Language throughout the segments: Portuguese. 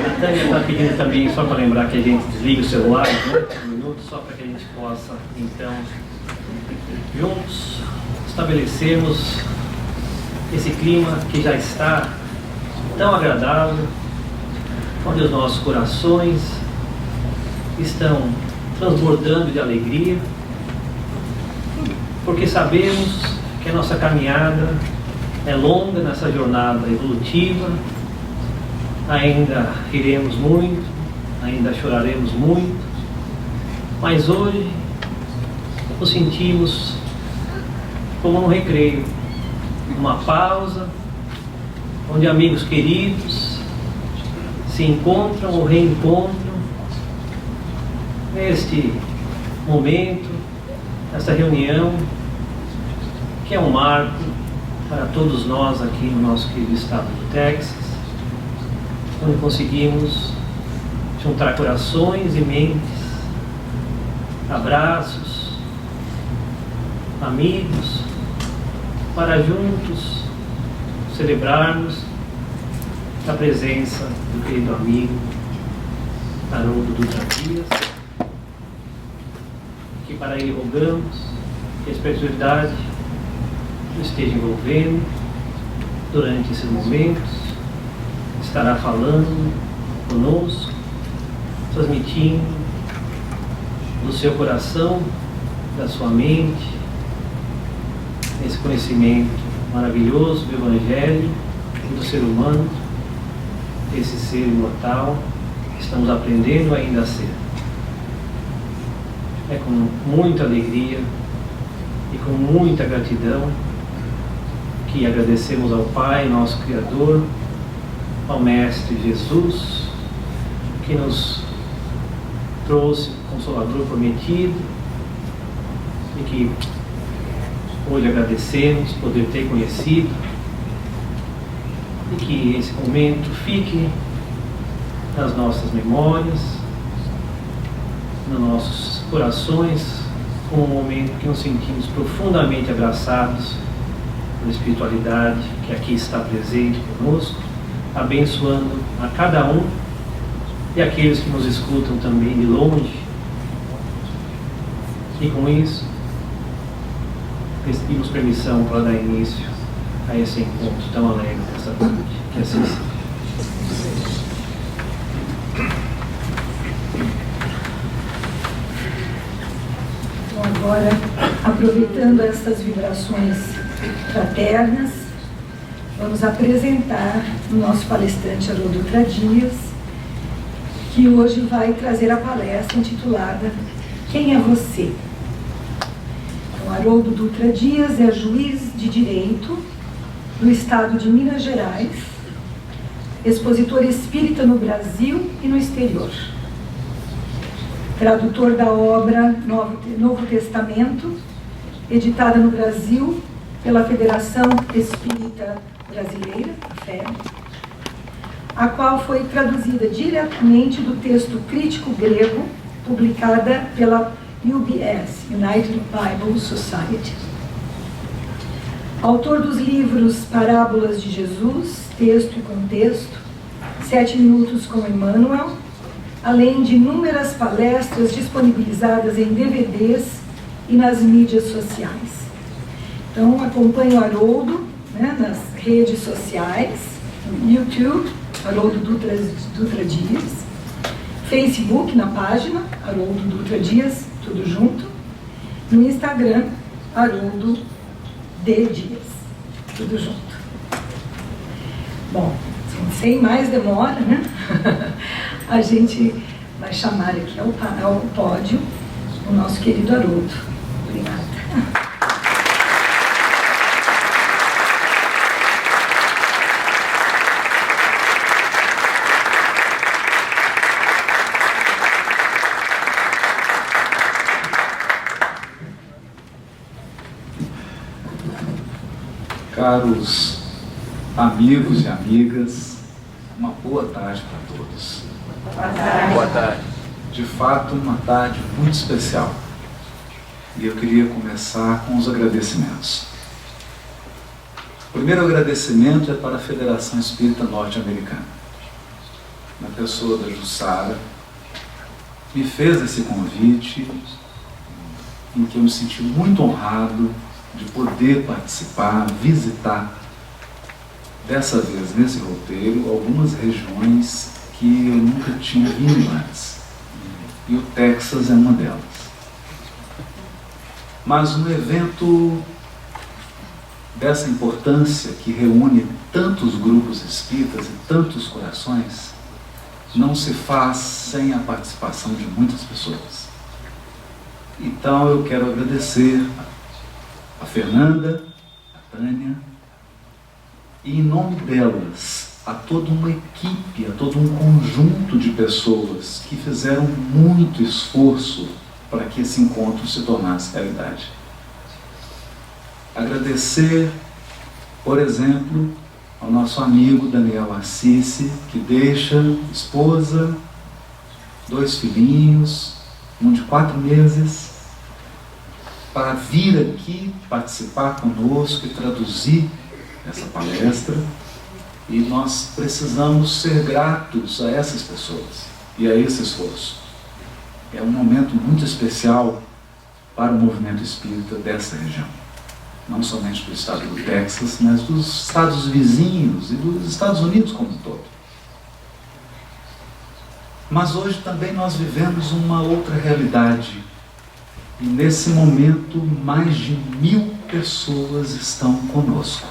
A Tânia está pedindo também, só para lembrar que a gente desliga o celular, né? Um minuto, só para que a gente possa, então, juntos, estabelecermos esse clima que já está tão agradável, onde os nossos corações estão transbordando de alegria, porque sabemos que a nossa caminhada é longa nessa jornada evolutiva, ainda riremos muito, ainda choraremos muito, mas hoje nos sentimos como um recreio, uma pausa, onde amigos queridos se encontram ou reencontram neste momento, nessa reunião, que é um marco para todos nós aqui no nosso querido estado do Texas, onde conseguimos juntar corações e mentes, abraços, amigos, para juntos celebrarmos a presença do querido amigo Haroldo Dutra Dias, que para ele rogamos que a espiritualidade nos esteja envolvendo durante esses momentos, estará falando conosco, transmitindo do seu coração, da sua mente, esse conhecimento maravilhoso do Evangelho e do ser humano, esse ser imortal que estamos aprendendo ainda a ser. É com muita alegria e com muita gratidão que agradecemos ao Pai, nosso Criador, ao Mestre Jesus, que nos trouxe o Consolador prometido e que hoje agradecemos poder ter conhecido, e que esse momento fique nas nossas memórias, nos nossos corações, como um momento que nos sentimos profundamente abraçados pela espiritualidade que aqui está presente conosco, abençoando a cada um e aqueles que nos escutam também de longe. E com isso, pedimos permissão para dar início a esse encontro tão alegre dessa noite. Que assim seja. Bom, agora, aproveitando essas vibrações fraternas, vamos apresentar o nosso palestrante Haroldo Dutra Dias, que hoje vai trazer a palestra intitulada Quem é Você? Então, Haroldo Dutra Dias é juiz de direito do estado de Minas Gerais, expositor espírita no Brasil e no exterior, tradutor da obra Novo Testamento, editada no Brasil pela Federação Espírita Brasileira, a FEB, a qual foi traduzida diretamente do texto crítico grego, publicada pela UBS, United Bible Society. Autor dos livros Parábolas de Jesus, Texto e Contexto, 7 Minutos com Emmanuel, além de inúmeras palestras disponibilizadas em DVDs e nas mídias sociais. Então, acompanhe o Haroldo, né, nas redes sociais, no YouTube, Haroldo Dutra Dias, Facebook, na página Haroldo Dutra Dias, tudo junto, no Instagram, Haroldo D. Dias, tudo junto. Bom, sem mais demora, né? A gente vai chamar aqui ao pódio o nosso querido Haroldo. Obrigada. Caros amigos e amigas, uma boa tarde para todos. Boa tarde. De fato, uma tarde muito especial. E eu queria começar com os agradecimentos. O primeiro agradecimento é para a Federação Espírita Norte-Americana, na pessoa da Jussara, me fez esse convite, em que eu me senti muito honrado de poder participar, visitar, dessa vez nesse roteiro, algumas regiões que eu nunca tinha vindo antes. E o Texas é uma delas. Mas um evento dessa importância, que reúne tantos grupos espíritas e tantos corações, não se faz sem a participação de muitas pessoas. Então eu quero agradecer a Fernanda, a Tânia, e em nome delas, a toda uma equipe, a todo um conjunto de pessoas que fizeram muito esforço para que esse encontro se tornasse realidade. Agradecer, por exemplo, ao nosso amigo Daniel Assisi, que deixa esposa, 2 filhinhos, um de 4 meses, para vir aqui participar conosco e traduzir essa palestra. E nós precisamos ser gratos a essas pessoas e a esse esforço. É um momento muito especial para o movimento espírita dessa região. Não somente do estado do Texas, mas dos estados vizinhos e dos Estados Unidos como um todo. Mas hoje também nós vivemos uma outra realidade. E nesse momento, mais de 1000 pessoas estão conosco,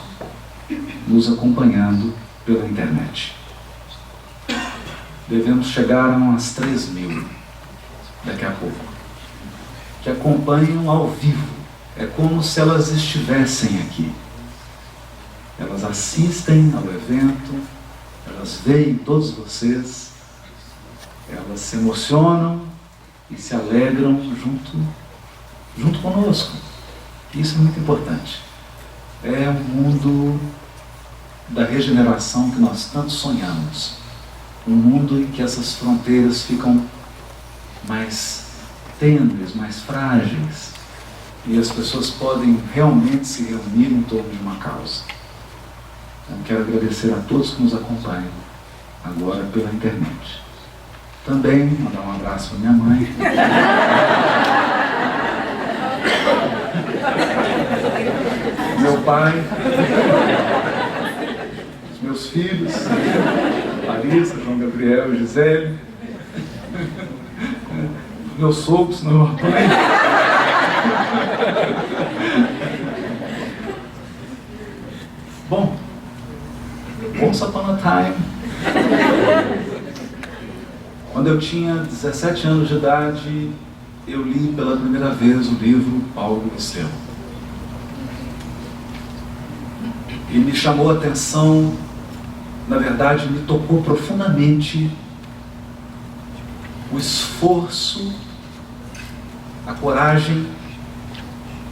nos acompanhando pela internet. Devemos chegar a umas 3.000 daqui a pouco, que acompanham ao vivo. É como se elas estivessem aqui. Elas assistem ao evento, elas veem todos vocês, elas se emocionam e se alegram junto conosco. Isso é muito importante. É o mundo da regeneração que nós tanto sonhamos. Um mundo em que essas fronteiras ficam mais tênues, mais frágeis, e as pessoas podem realmente se reunir em torno de uma causa. Eu quero agradecer a todos que nos acompanham agora pela internet. Também mandar um abraço para minha mãe. Meu pai, os meus filhos, Larissa, João Gabriel, Gisele, meus sogros, meu pai. Bom, once upon a time, quando eu tinha 17 anos de idade, eu li pela primeira vez o livro Paulo e Estevão. E me chamou a atenção, na verdade, me tocou profundamente o esforço, a coragem,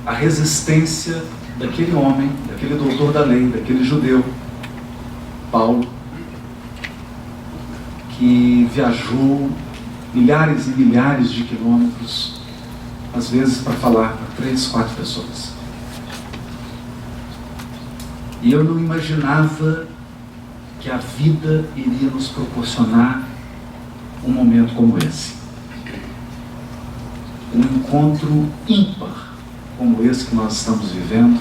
a resistência daquele homem, daquele doutor da lei, daquele judeu, Paulo, que viajou milhares e milhares de quilômetros, às vezes para falar para 3, 4 pessoas. E eu não imaginava que a vida iria nos proporcionar um momento como esse. Um encontro ímpar como esse que nós estamos vivendo,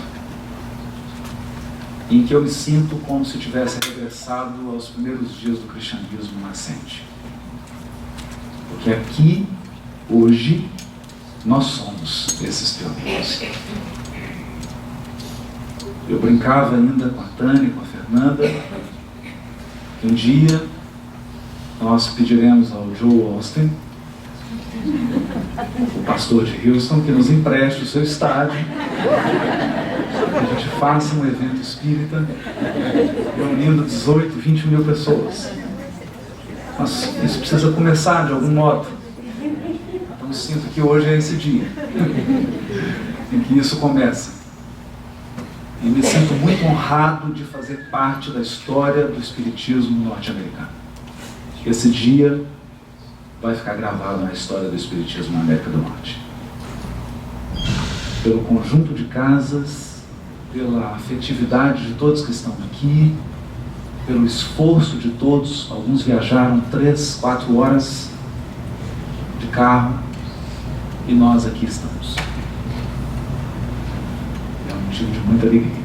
em que eu me sinto como se tivesse regressado aos primeiros dias do cristianismo nascente. Porque aqui, hoje, nós somos esses pioneiros. Eu brincava ainda com a Tânia, com a Fernanda, que um dia nós pediremos ao Joe Austin, o pastor de Houston, que nos empreste o seu estádio, que a gente faça um evento espírita reunindo 18, 20 mil pessoas. Mas isso precisa começar de algum modo. Então eu sinto que hoje é esse dia em que isso começa. E me sinto muito honrado de fazer parte da história do espiritismo norte-americano. Esse dia vai ficar gravado na história do espiritismo na América do Norte. pelo conjunto de casas, pela afetividade de todos que estão aqui, pelo esforço de todos. Alguns viajaram 3, 4 horas de carro e nós aqui estamos. É um motivo de muita alegria.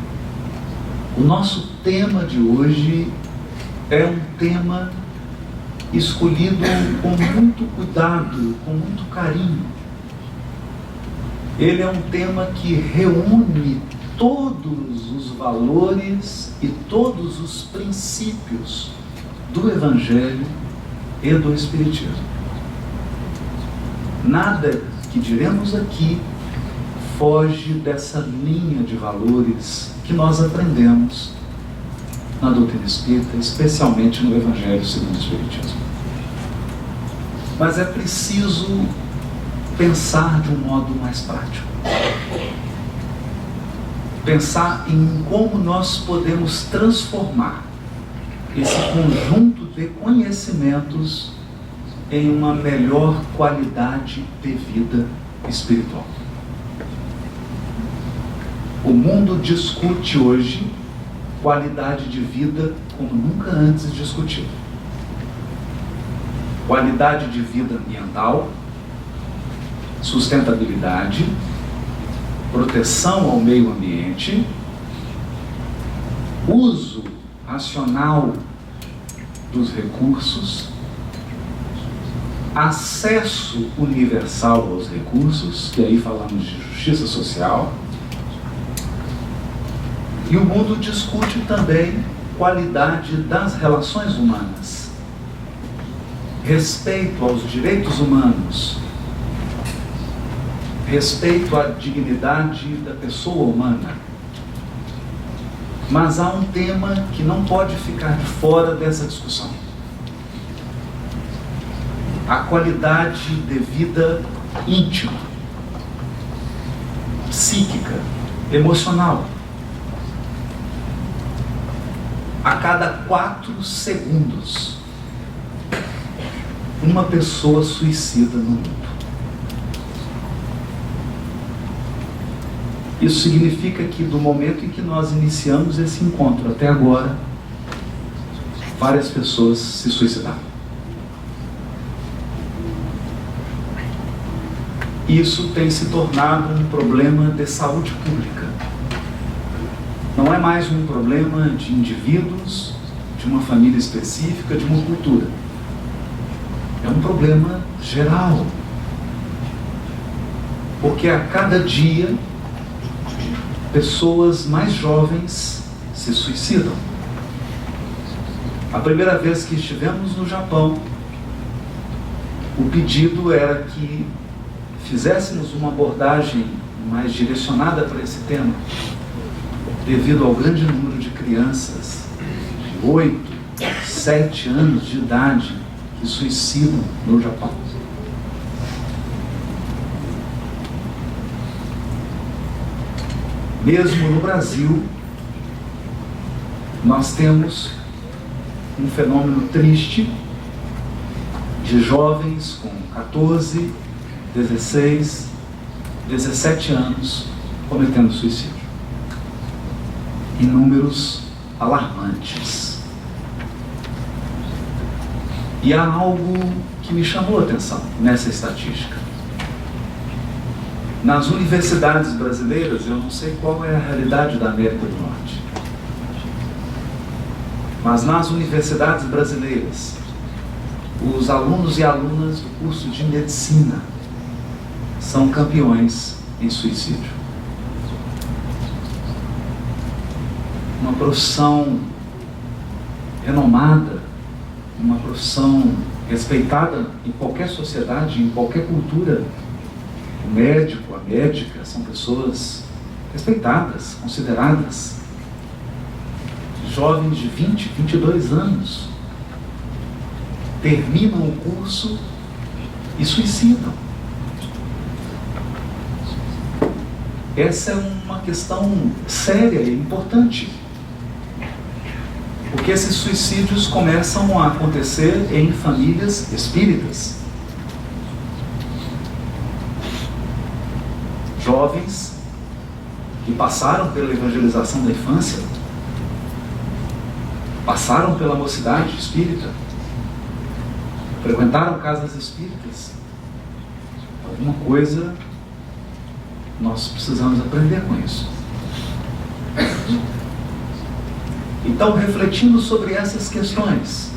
O nosso tema de hoje é um tema escolhido com muito cuidado, com muito carinho. Ele é um tema que reúne todos os valores e todos os princípios do Evangelho e do Espiritismo. Nada que diremos aqui foge dessa linha de valores que nós aprendemos na doutrina espírita, especialmente no Evangelho segundo o Espiritismo. Mas é preciso pensar de um modo mais prático. Pensar em como nós podemos transformar esse conjunto de conhecimentos em uma melhor qualidade de vida espiritual. O mundo discute hoje qualidade de vida como nunca antes discutido. Qualidade de vida ambiental, sustentabilidade, proteção ao meio ambiente, uso racional dos recursos, acesso universal aos recursos, e aí falamos de justiça social. E o mundo discute também qualidade das relações humanas, respeito aos direitos humanos, respeito à dignidade da pessoa humana. Mas há um tema que não pode ficar de fora dessa discussão: a qualidade de vida íntima, psíquica, emocional. A cada 4 segundos, uma pessoa suicida no mundo. Isso significa que do momento em que nós iniciamos esse encontro até agora, várias pessoas se suicidaram. Isso tem se tornado um problema de saúde pública. Não é mais um problema de indivíduos, de uma família específica, de uma cultura. É um problema geral. Porque a cada dia, pessoas mais jovens se suicidam. A primeira vez que estivemos no Japão, o pedido era que fizéssemos uma abordagem mais direcionada para esse tema, devido ao grande número de crianças de 8, 7 anos de idade que suicidam no Japão. Mesmo no Brasil, nós temos um fenômeno triste de jovens com 14, 16, 17 anos cometendo suicídio. Em números alarmantes. E há algo que me chamou a atenção nessa estatística. Nas universidades brasileiras, eu não sei qual é a realidade da América do Norte, mas nas universidades brasileiras, os alunos e alunas do curso de medicina são campeões em suicídio. Uma profissão renomada, uma profissão respeitada em qualquer sociedade, em qualquer cultura. O médico, a médica são pessoas respeitadas, consideradas. Jovens de 20, 22 anos terminam o curso e suicidam. Essa é uma questão séria e importante. Porque esses suicídios começam a acontecer em famílias espíritas. Jovens que passaram pela evangelização da infância, passaram pela mocidade espírita, frequentaram casas espíritas. Alguma coisa nós precisamos aprender com isso. Então, refletindo sobre essas questões,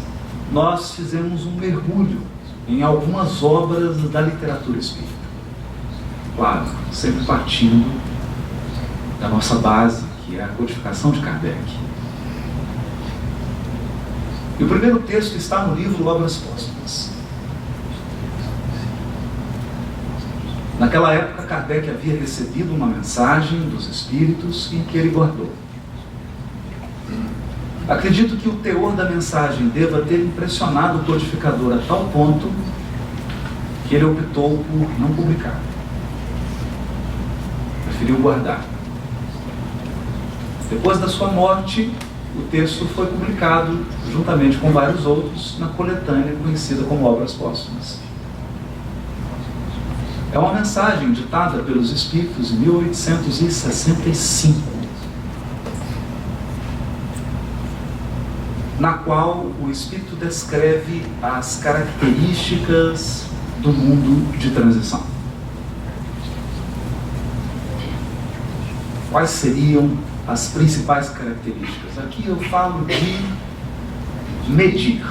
nós fizemos um mergulho em algumas obras da literatura espírita. Claro, sempre partindo da nossa base, que é a codificação de Kardec. E o primeiro texto está no livro Obras Póstumas. Naquela época, Kardec havia recebido uma mensagem dos Espíritos em que ele guardou. Acredito que o teor da mensagem deva ter impressionado o codificador a tal ponto que ele optou por não publicar. Preferiu guardar. Depois da sua morte, o texto foi publicado, juntamente com vários outros, na coletânea conhecida como Obras Póstumas. É uma mensagem ditada pelos Espíritos em 1865, na qual o Espírito descreve as características do mundo de transição. Quais seriam as principais características? Aqui eu falo de medir.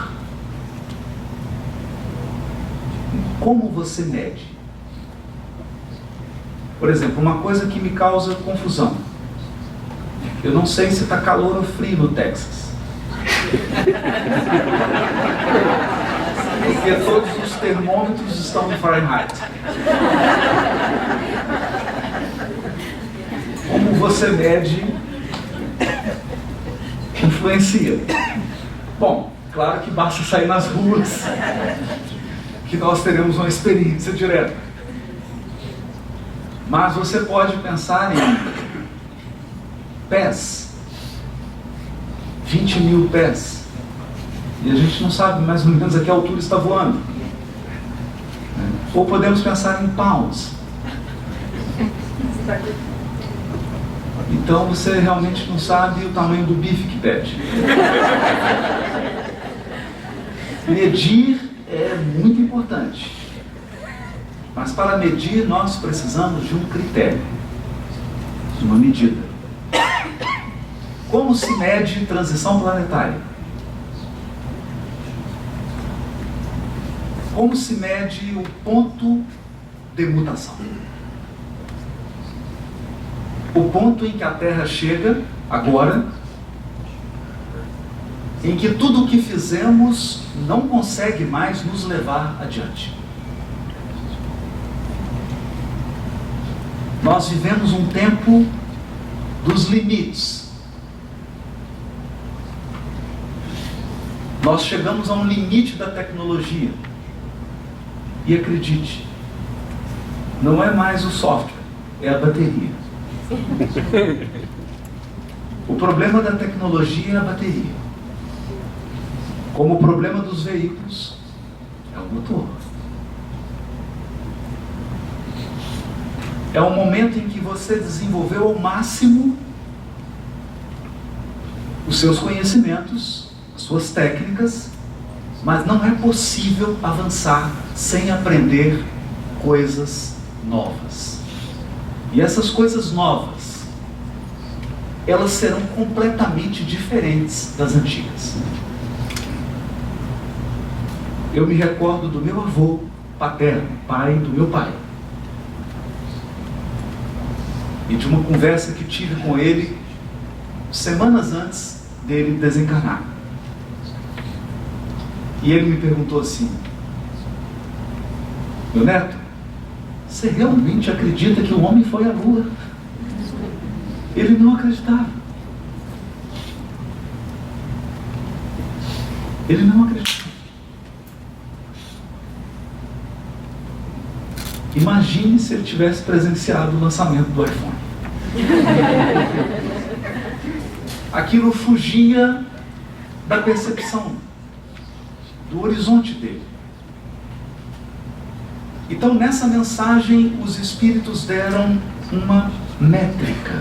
Como você mede? Por exemplo, uma coisa que me causa confusão. Eu não sei se está calor ou frio no Texas. Porque todos os termômetros estão em Fahrenheit. Como você mede influencia. Bom, claro que basta sair nas ruas que nós teremos uma experiência direta. Mas você pode pensar em pés, 20 mil pés, e a gente não sabe mais ou menos a que altura está voando. Ou podemos pensar em pounds. Então você realmente não sabe o tamanho do bife que pede. Medir é muito importante. Mas para medir nós precisamos de um critério, de uma medida. Como se mede transição planetária? Como se mede o ponto de mutação? O ponto em que a Terra chega agora, em que tudo o que fizemos não consegue mais nos levar adiante. Nós vivemos um tempo dos limites. Nós chegamos a um limite da tecnologia. E acredite, não é mais o software, é a bateria. O problema da tecnologia é a bateria. Como o problema dos veículos é o motor. É o momento em que você desenvolveu ao máximo os seus conhecimentos, as suas técnicas, mas não é possível avançar sem aprender coisas novas. E essas coisas novas, elas serão completamente diferentes das antigas. Eu me recordo do meu avô paterno, pai do meu pai, e de uma conversa que tive com ele semanas antes dele desencarnar. E ele me perguntou assim: meu neto, você realmente acredita que o homem foi à Lua? Ele não acreditava. Ele não acreditava. Imagine se ele tivesse presenciado o lançamento do iPhone. Aquilo fugia da percepção, do horizonte dele. Então, nessa mensagem, os Espíritos deram uma métrica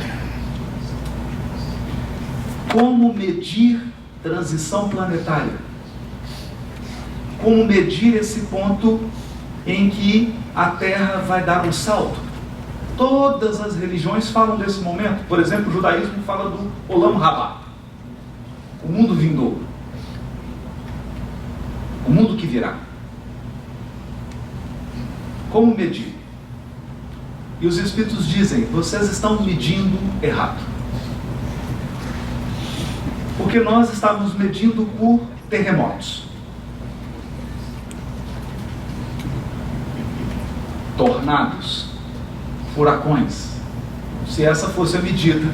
Como medir transição planetária? Como medir esse ponto em que a Terra vai dar um salto? Todas as religiões falam desse momento. Por exemplo, o judaísmo fala do Olam Rabá, o mundo vindouro, o mundo que virá. Como medir? E os Espíritos dizem: vocês estão medindo errado. Porque nós estávamos medindo por terremotos, tornados, furacões. Se essa fosse a medida,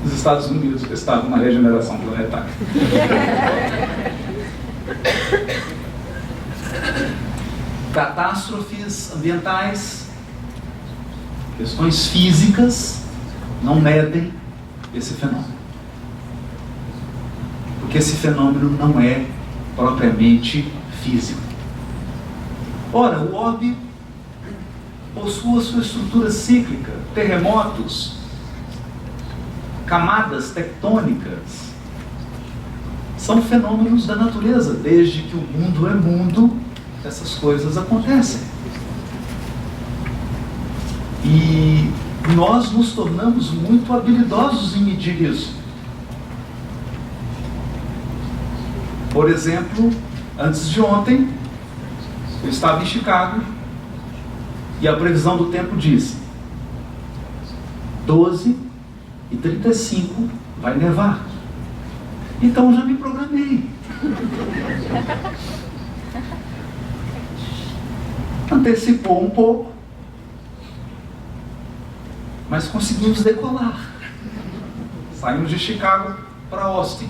os Estados Unidos estavam na regeneração planetária. Catástrofes ambientais, questões físicas não medem esse fenômeno. Porque esse fenômeno não é propriamente físico. Ora, o orbe possui a sua estrutura cíclica, terremotos, camadas tectônicas. São fenômenos da natureza. Desde que o mundo é mundo, essas coisas acontecem. E nós nos tornamos muito habilidosos em medir isso. Por exemplo, antes de ontem, eu estava em Chicago e a previsão do tempo diz 12h35 vai nevar. Então eu já me programei. Antecipou um pouco, mas conseguimos decolar. Saímos de Chicago para Austin.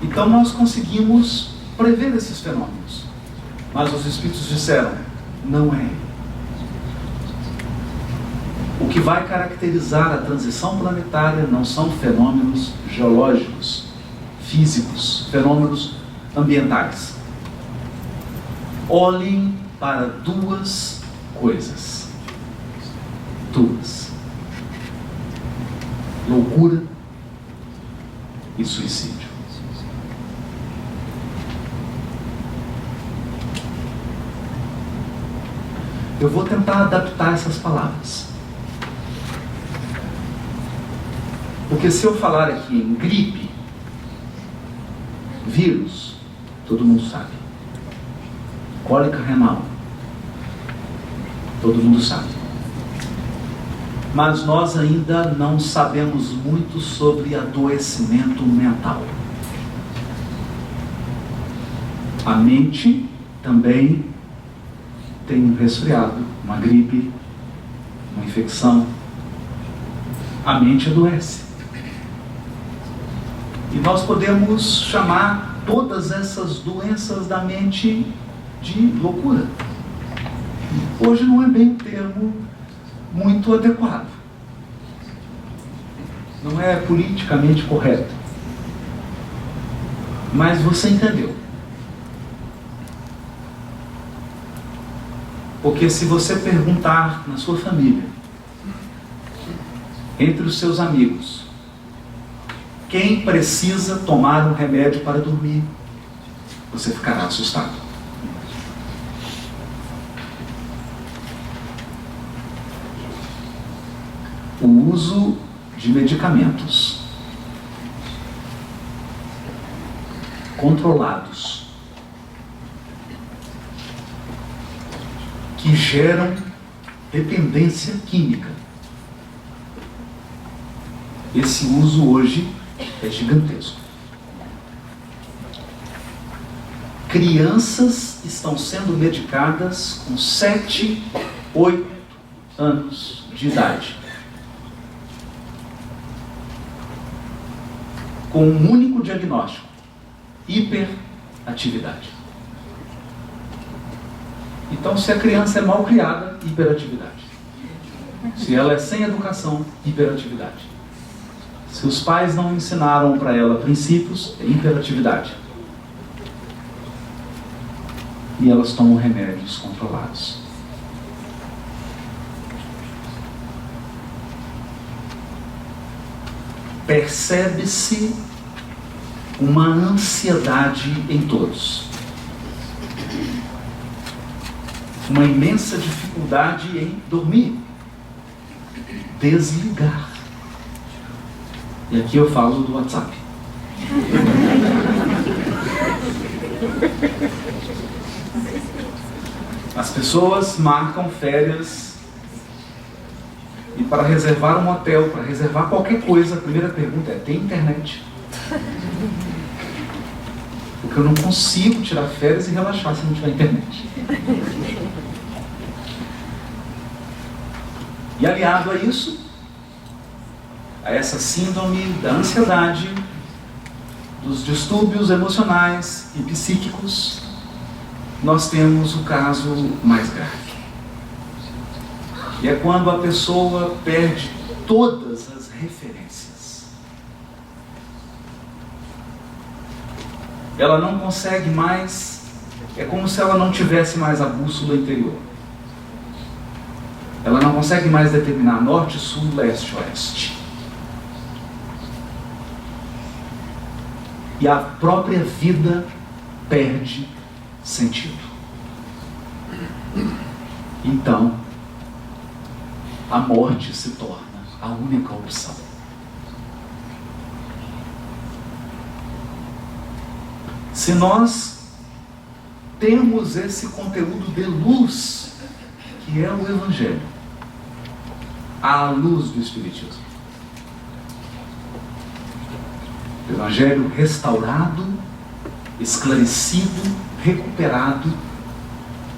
Então nós conseguimos prever esses fenômenos. Mas os Espíritos disseram: não é. O que vai caracterizar a transição planetária não são fenômenos geológicos, físicos, fenômenos ambientais. Olhem para duas coisas. Duas: loucura e suicídio. Eu vou tentar adaptar essas palavras. Porque se eu falar aqui em gripe, vírus, todo mundo sabe. Cólica renal, todo mundo sabe. Mas nós ainda não sabemos muito sobre adoecimento mental. A mente também tem um resfriado, uma gripe, uma infecção. A mente adoece. E nós podemos chamar todas essas doenças da mente de loucura. Hoje não é bem um termo muito adequado. Não é politicamente correto. Mas você entendeu. Porque se você perguntar na sua família, entre os seus amigos, quem precisa tomar um remédio para dormir, você ficará assustado. O uso de medicamentos controlados que geram dependência química. Esse uso hoje é gigantesco. Crianças estão sendo medicadas com 7, 8 anos de idade, com um único diagnóstico: hiperatividade. Então, se a criança é mal criada, hiperatividade. Se ela é sem educação, hiperatividade. Se os pais não ensinaram para ela princípios, é hiperatividade. E elas tomam remédios controlados. percebe-se uma ansiedade em todos. Uma imensa dificuldade em dormir, desligar. E aqui eu falo do WhatsApp. As pessoas marcam férias e para reservar um hotel, para reservar qualquer coisa, a primeira pergunta é: tem internet? Porque eu não consigo tirar férias e relaxar se não tiver internet. E aliado a isso, a essa síndrome da ansiedade, dos distúrbios emocionais e psíquicos, nós temos o caso mais grave. E é quando a pessoa perde todas as referências. Ela não consegue mais, é como se ela não tivesse mais a bússola interior. Ela não consegue mais determinar norte, sul, leste, oeste. E a própria vida perde sentido. Então, a morte se torna a única opção. Se nós temos esse conteúdo de luz, que é o Evangelho, à luz do Espiritismo, o Evangelho restaurado, esclarecido, recuperado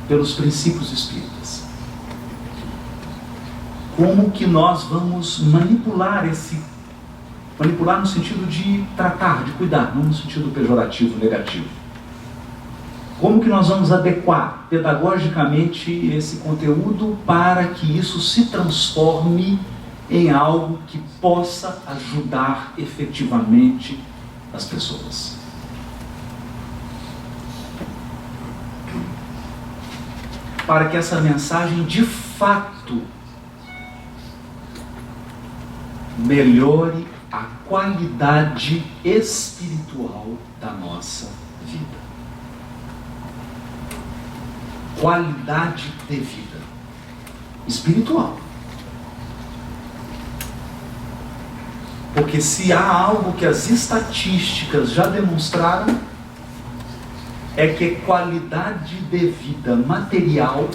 pelos princípios espíritas. Como que nós vamos manipular manipular no sentido de tratar, de cuidar, não no sentido pejorativo, negativo. Como que nós vamos adequar pedagogicamente esse conteúdo para que isso se transforme em algo que possa ajudar efetivamente as pessoas? Para que essa mensagem de fato melhore a qualidade espiritual da nossa vida. Qualidade de vida espiritual. Porque se há algo que as estatísticas já demonstraram, é que qualidade de vida material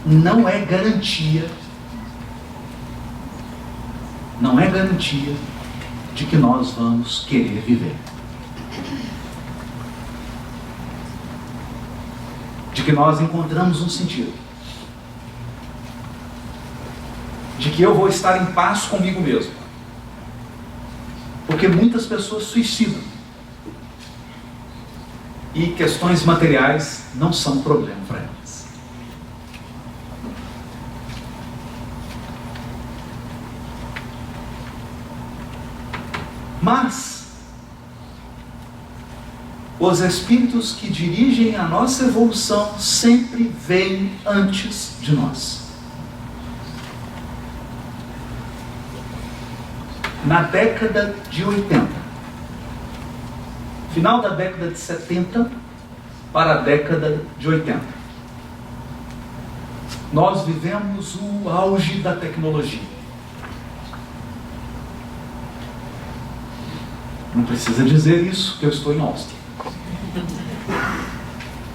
não é garantia de que nós vamos querer viver. De que nós encontramos um sentido. De que eu vou estar em paz comigo mesmo. Porque muitas pessoas suicidam. E questões materiais não são problema para elas. Mas os espíritos que dirigem a nossa evolução sempre vêm antes de nós. Na década de 80, final da década de 70 para a década de 80, nós vivemos o auge da tecnologia. Não precisa dizer isso, que eu estou em Austin.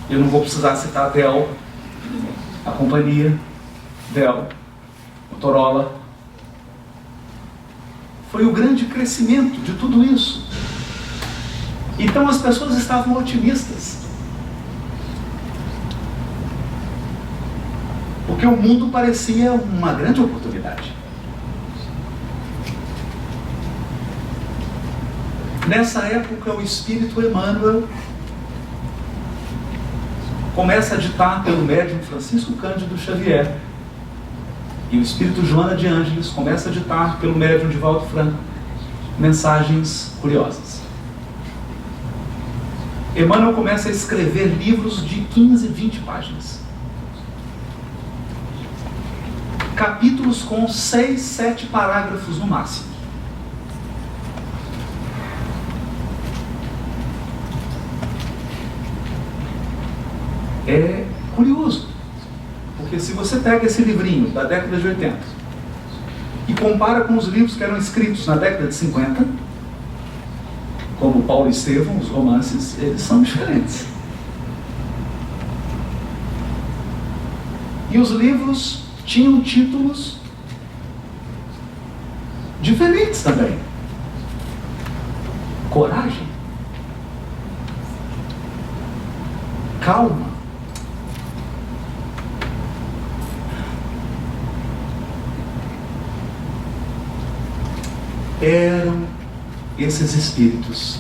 Eu não vou precisar citar a Dell, a companhia Dell, Motorola. Foi o grande crescimento de tudo isso. Então as pessoas estavam otimistas. Porque o mundo parecia uma grande oportunidade. Nessa época, o Espírito Emmanuel começa a ditar pelo médium Francisco Cândido Xavier, e o Espírito Joana de Ângeles começa a ditar pelo médium Divaldo Franco mensagens curiosas. Emmanuel começa a escrever livros de 15, 20 páginas. Capítulos com 6, 7 parágrafos no máximo. É curioso, porque se você pega esse livrinho da década de 80 e compara com os livros que eram escritos na década de 50, como Paulo Estevão, os romances, eles são diferentes. E os livros tinham títulos diferentes também. Coragem, calma, eram esses espíritos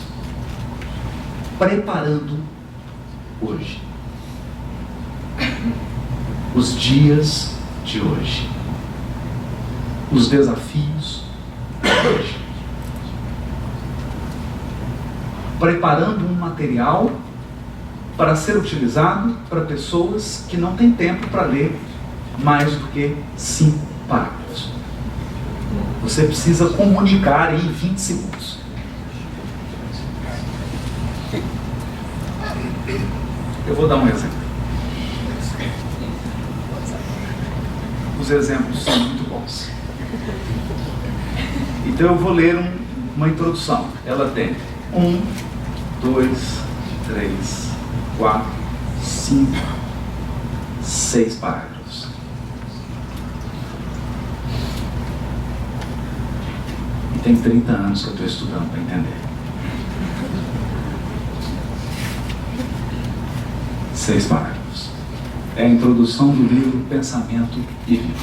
preparando hoje, os dias de hoje, os desafios de hoje, preparando um material para ser utilizado para pessoas que não têm tempo para ler mais do que 5 parágrafos. Você precisa comunicar em 20 segundos. Eu vou dar um exemplo. Os exemplos são muito bons. Então eu vou ler uma introdução. Ela tem 1, 2, 3, 4, 5, 6 parágrafos. E tem 30 anos que eu estou estudando para entender. 6 parágrafos. É a introdução do livro Pensamento e Vida.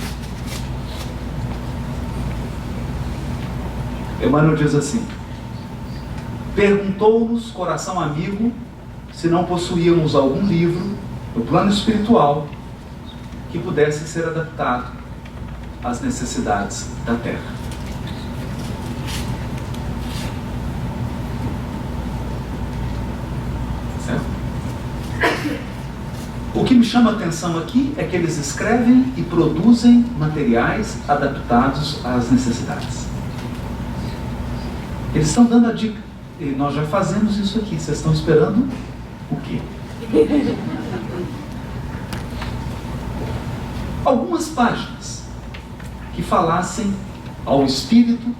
Emmanuel diz assim: perguntou-nos coração amigo se não possuíamos algum livro no plano espiritual que pudesse ser adaptado às necessidades da Terra. Certo? O que me chama a atenção aqui é que eles escrevem e produzem materiais adaptados às necessidades. Eles estão dando a dica. E nós já fazemos isso aqui. Vocês estão esperando o quê? Algumas páginas que falassem ao espírito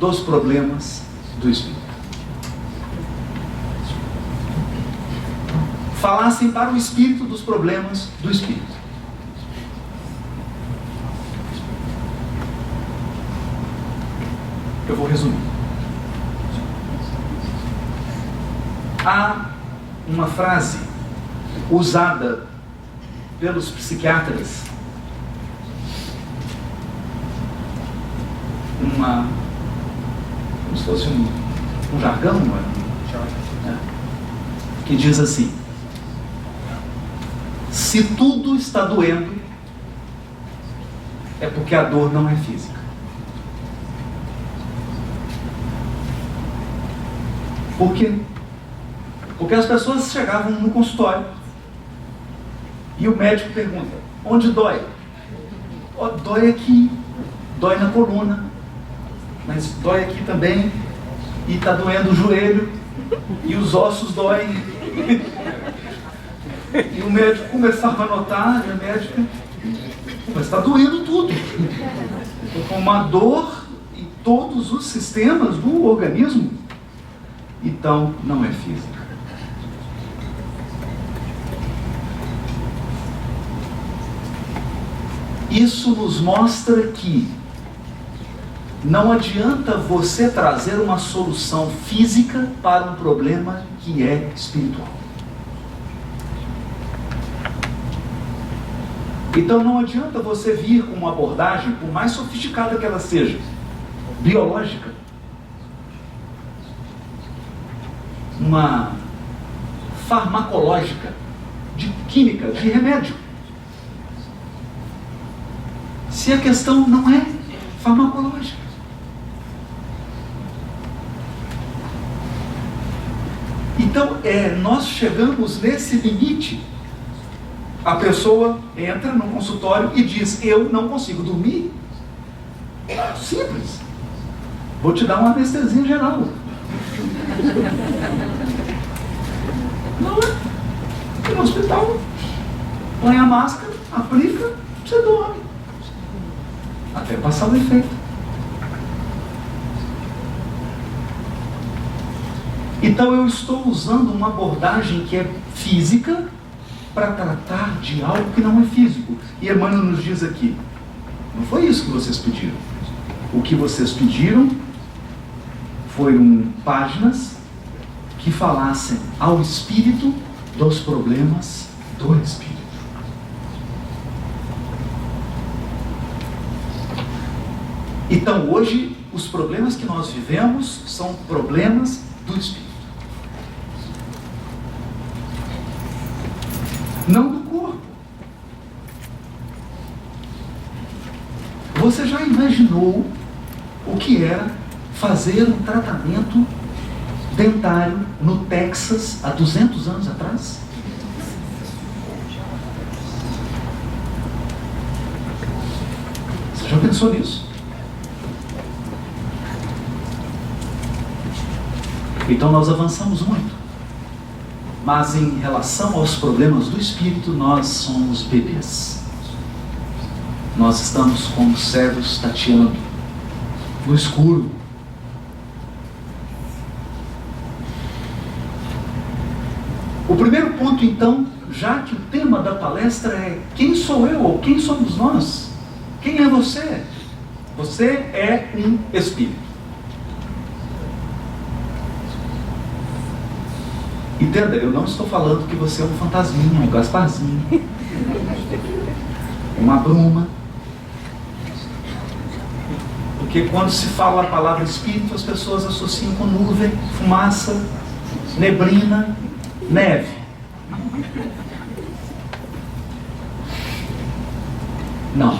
dos problemas do espírito. Falassem para o espírito dos problemas do espírito. Eu vou resumir. Há uma frase usada pelos psiquiatras, como se fosse um jargão, que diz assim: se tudo está doendo, é porque a dor não é física. Por quê? Porque as pessoas chegavam no consultório e o médico pergunta: onde dói? Oh, dói aqui, dói na coluna, mas dói aqui também, e está doendo o joelho, e os ossos doem. E o médico começava a notar, e a médica: mas está doendo tudo. Estou com uma dor em todos os sistemas do organismo. Então, não é física. Isso nos mostra que não adianta você trazer uma solução física para um problema que é espiritual. Então não adianta você vir com uma abordagem, por mais sofisticada que ela seja, biológica, uma farmacológica, de química, de remédio. Se a questão não é farmacológica. Então, nós chegamos nesse limite. A pessoa entra no consultório e diz: eu não consigo dormir. Simples. Vou te dar uma anestesia geral. Não é. E no hospital, põe a máscara, aplica, você dorme. Até passar o efeito. Então eu estou usando uma abordagem que é física para tratar de algo que não é físico. E Emmanuel nos diz aqui, não foi isso que vocês pediram. O que vocês pediram foram páginas que falassem ao espírito dos problemas do espírito. Então hoje, os problemas que nós vivemos são problemas do espírito. Não do corpo. Você já imaginou o que era fazer um tratamento dentário no Texas há 200 anos atrás? Você já pensou nisso? Então nós avançamos muito. Mas em relação aos problemas do espírito, nós somos bebês. Nós estamos como cegos tateando no escuro. O primeiro ponto, então, já que o tema da palestra é quem sou eu ou quem somos nós? Quem é você? Você é um espírito. Entenda, eu não estou falando que você é um fantasminha, um Gasparzinho, uma bruma. Porque quando se fala a palavra espírito, as pessoas associam com nuvem, fumaça, neblina, neve. Não.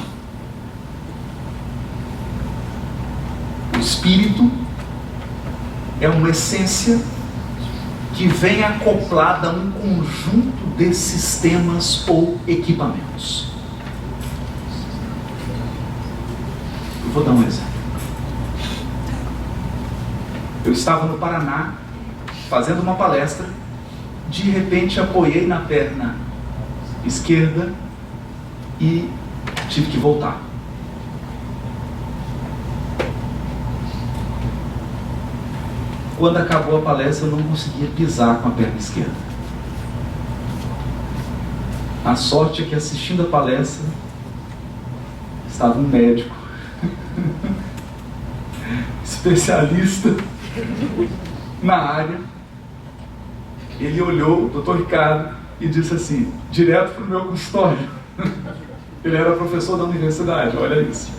O espírito é uma essência que vem acoplada a um conjunto de sistemas ou equipamentos. Eu vou dar um exemplo. Eu estava no Paraná, fazendo uma palestra, de repente apoiei na perna esquerda e tive que voltar. Quando acabou a palestra, eu não conseguia pisar com a perna esquerda. A sorte é que assistindo a palestra estava um médico, especialista na área. Ele olhou o Dr. Ricardo e disse assim, direto para o meu consultório. Ele era professor da universidade, olha isso.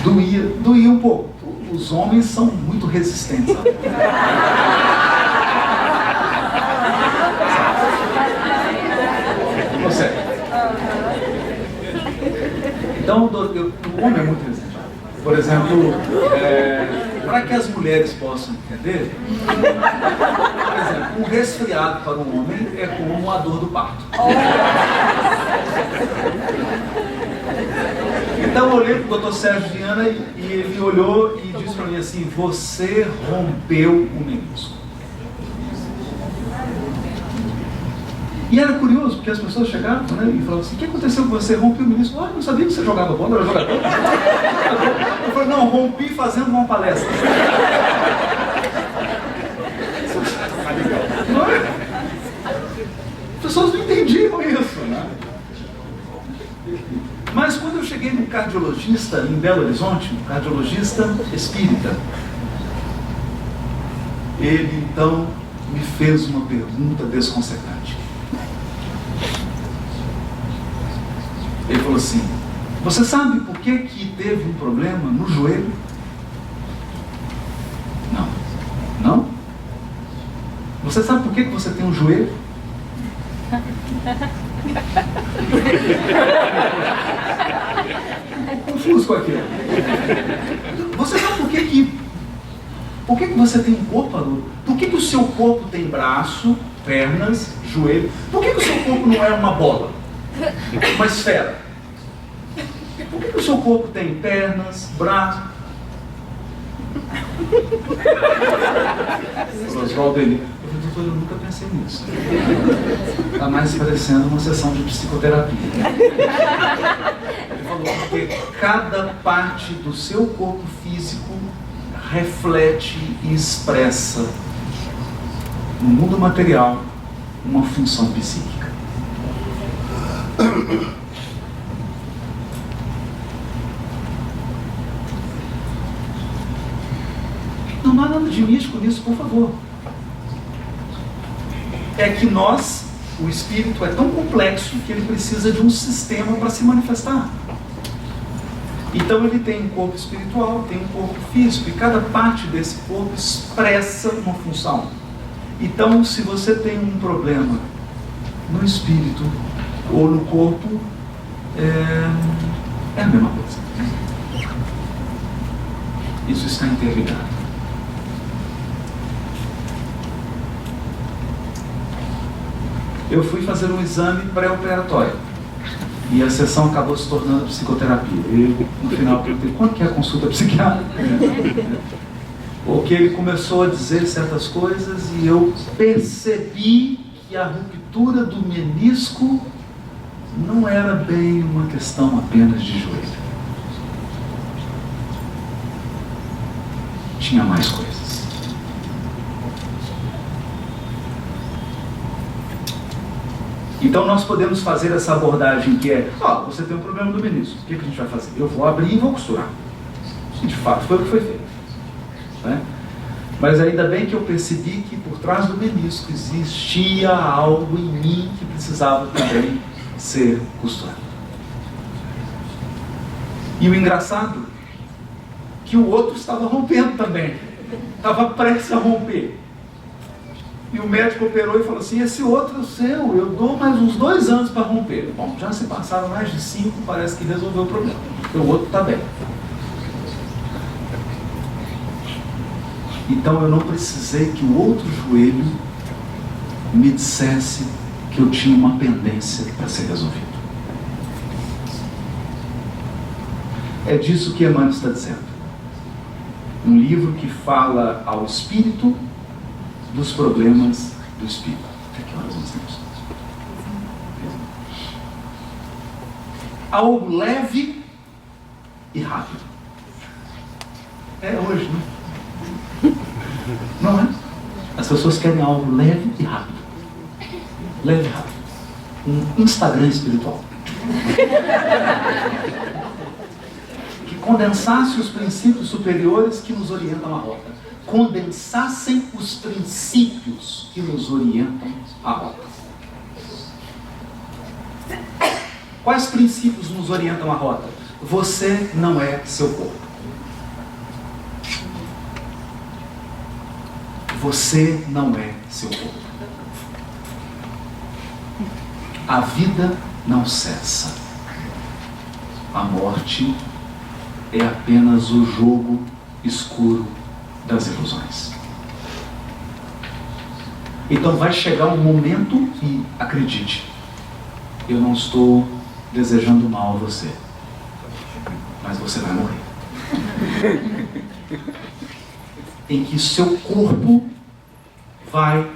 Doía um pouco. Os homens são muito resistentes. Você. Então, o homem é muito resistente. Por exemplo, para que as mulheres possam entender, por exemplo, um resfriado para um homem é como a dor do parto. Então eu olhei para o Dr. Sérgio Viana e ele olhou e disse para mim assim, você rompeu o menisco. E era curioso, porque as pessoas chegavam, né, e falavam assim, o que aconteceu com você? Rompeu o menisco? Eu não sabia que você jogava bola, era jogador. Eu falei, não, rompi fazendo uma palestra. Não é? As pessoas não entendiam isso, né? Mas quando eu cheguei num cardiologista em Belo Horizonte, um cardiologista espírita, ele então me fez uma pergunta desconcertante. Ele falou assim, você sabe por que teve um problema no joelho? Não. Não? Você sabe por que você tem um joelho? Confuso com aquilo. Você sabe por que você tem um corpo, Alô? Por que o seu corpo tem braço, pernas, joelho? Por que o seu corpo não é uma bola? Uma esfera? Por que o seu corpo tem pernas, braços? O Oswaldo, ele Eu falei, doutor, eu nunca pensei nisso. Está mais parecendo uma sessão de psicoterapia. Ele falou, porque cada parte do seu corpo físico reflete e expressa no mundo material uma função psíquica. Não há nada de místico nisso, por favor. É que nós, o espírito é tão complexo que ele precisa de um sistema para se manifestar. Então ele tem um corpo espiritual, tem um corpo físico, e cada parte desse corpo expressa uma função. Então, se você tem um problema no espírito ou no corpo, é a mesma coisa. Isso está interligado. Eu fui fazer um exame pré-operatório e a sessão acabou se tornando psicoterapia. Eu, no final, perguntei, quanto que é a consulta psiquiátrica? Porque ele começou a dizer certas coisas e eu percebi que a ruptura do menisco não era bem uma questão apenas de joelho. Tinha mais coisas. Então nós podemos fazer essa abordagem que é, você tem um problema do menisco, o que a gente vai fazer? Eu vou abrir e vou costurar. E de fato foi o que foi feito. Né? Mas ainda bem que eu percebi que por trás do menisco existia algo em mim que precisava também ser costurado. E o engraçado, que o outro estava rompendo também. Estava prestes a romper. E o médico operou e falou assim, esse outro seu, eu dou mais uns 2 anos para romper. Bom, já se passaram mais de 5, parece que resolveu o problema. Porque o outro está bem. Então eu não precisei que o outro joelho me dissesse que eu tinha uma pendência para ser resolvido. É disso que Emmanuel está dizendo. Um livro que fala ao espírito dos problemas do espírito. Até que horas nós temos? Algo leve e rápido. É hoje, né? Não é? As pessoas querem algo leve e rápido. Leve e rápido. Um Instagram espiritual. Que condensasse os princípios superiores que nos orientam à rota. Condensassem os princípios que nos orientam à rota. Quais princípios nos orientam à rota? Você não é seu corpo. Você não é seu corpo. A vida não cessa. A morte é apenas o jogo escuro das ilusões. Então vai chegar um momento e, acredite, eu não estou desejando mal a você, mas você vai morrer. Em que seu corpo vai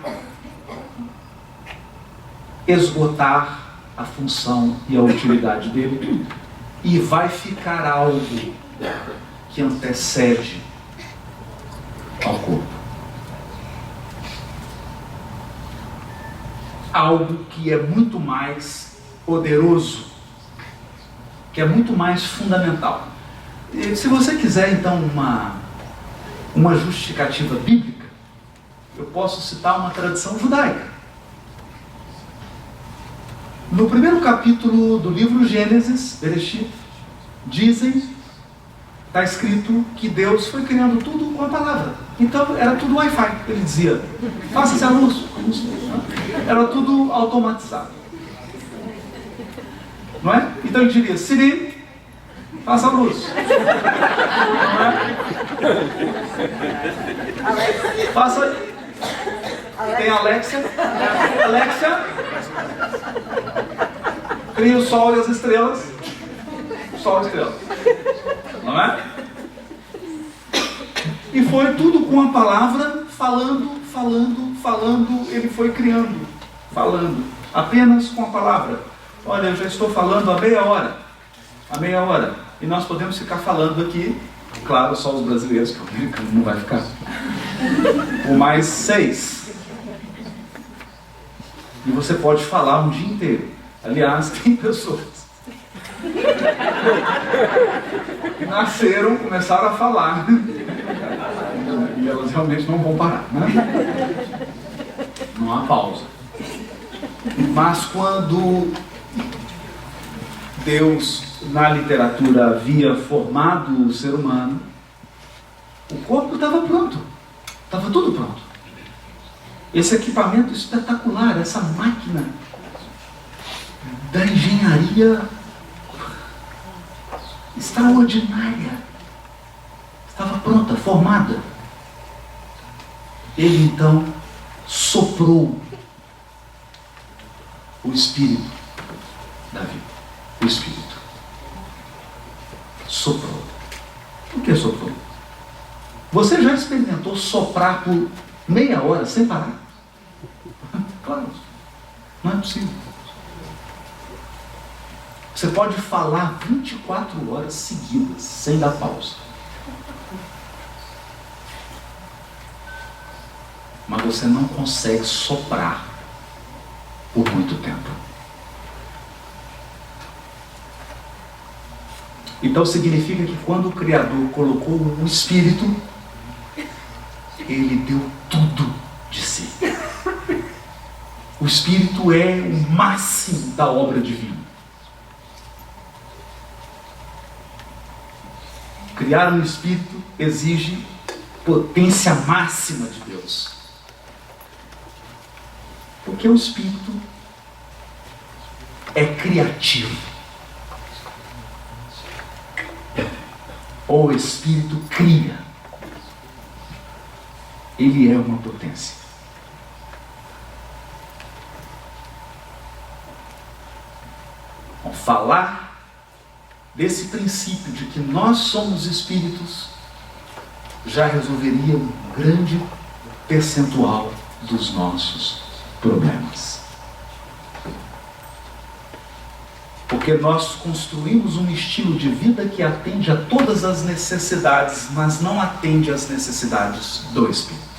esgotar a função e a utilidade dele e vai ficar algo que antecede ao corpo. Algo que é muito mais poderoso, que é muito mais fundamental. E se você quiser então uma justificativa bíblica, eu posso citar uma tradição judaica. No primeiro capítulo do livro Gênesis, Bereshit, está escrito que Deus foi criando tudo com a palavra. Então era tudo Wi-Fi. Ele dizia, faça-se a luz. Era tudo automatizado. Não é? Então ele diria, Siri, faça a luz. Não é? Faça. Tem Alexa. Alexa, cria o sol e as estrelas. Sol e estrelas. Não é? E foi tudo com a palavra, falando. falando, ele foi criando, falando, apenas com a palavra. Olha, eu já estou falando há meia hora, e nós podemos ficar falando aqui, claro, só os brasileiros, que o americano não vai ficar, por mais 6. E você pode falar um dia inteiro. Aliás, tem pessoas que nasceram, começaram a falar, e elas realmente não vão parar, né? Não há pausa. Mas quando Deus, na literatura, havia formado o ser humano, o corpo estava pronto, estava tudo pronto. Esse equipamento espetacular, essa máquina da engenharia extraordinária, estava pronta, formada. Ele então soprou o espírito da vida. O espírito soprou. Por que soprou? Você já experimentou soprar por meia hora sem parar? Claro, não é possível. Você pode falar 24 horas seguidas, sem dar pausa. Mas você não consegue soprar por muito tempo. Então significa que quando o Criador colocou o Espírito, ele deu tudo de si. O Espírito é o máximo da obra divina. Criar um Espírito exige potência máxima de Deus. Porque o Espírito é criativo. O Espírito cria. Ele é uma potência. Ao falar desse princípio de que nós somos espíritos, já resolveria um grande percentual dos nossos problemas. Porque nós construímos um estilo de vida que atende a todas as necessidades, mas não atende às necessidades do espírito.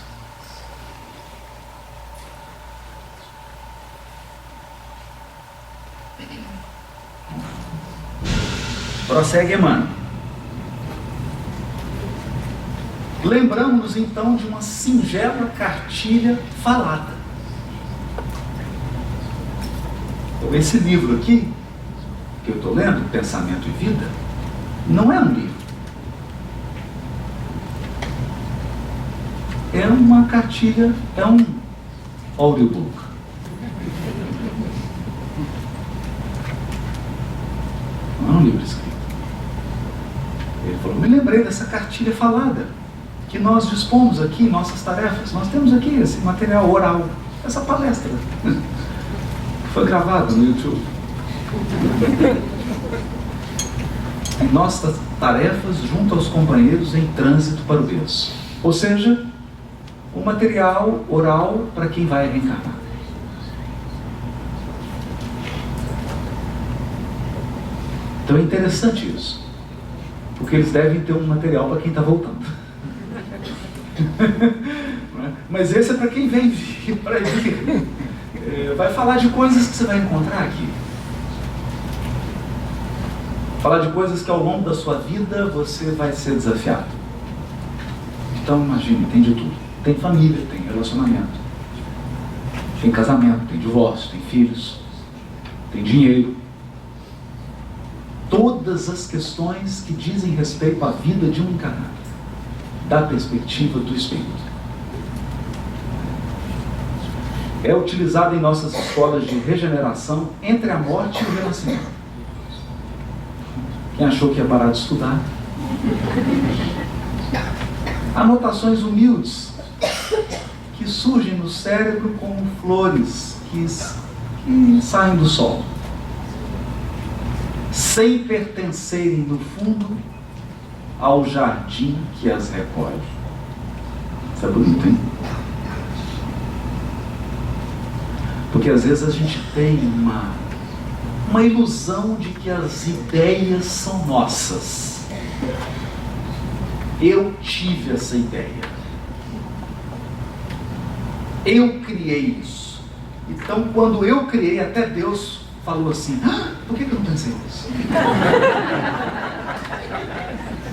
Prossegue, Emmanuel. Lembramos-nos então de uma singela cartilha falada. Então, esse livro aqui, que eu estou lendo, Pensamento e Vida, não é um livro. É uma cartilha, é um audiobook. Não é um livro escrito. Ele falou, me lembrei dessa cartilha falada, que nós dispomos aqui em nossas tarefas. Nós temos aqui esse material oral, essa palestra, que foi gravada no YouTube. Em nossas tarefas junto aos companheiros em trânsito para o berço. Ou seja, um material oral para quem vai reencarnar. Então é interessante isso, porque eles devem ter um material para quem está voltando. Mas esse é para quem vem para vir. Vai falar de coisas que você vai encontrar aqui. Falar de coisas que ao longo da sua vida você vai ser desafiado. Então imagine, tem de tudo. Tem família, tem relacionamento, tem casamento, tem divórcio, tem filhos, tem dinheiro. Todas as questões que dizem respeito à vida de um encarnado, da perspectiva do espírito. É utilizado em nossas escolas de regeneração entre a morte e o renascimento. Quem achou que ia parar de estudar? Anotações humildes que surgem no cérebro como flores que saem do sol, sem pertencerem no fundo ao jardim que as recolhe. Isso é bonito, hein? Porque às vezes a gente tem uma ilusão de que as ideias são nossas. Eu tive essa ideia. Eu criei isso. Então, quando eu criei, até Deus falou assim: por que eu não pensei nisso?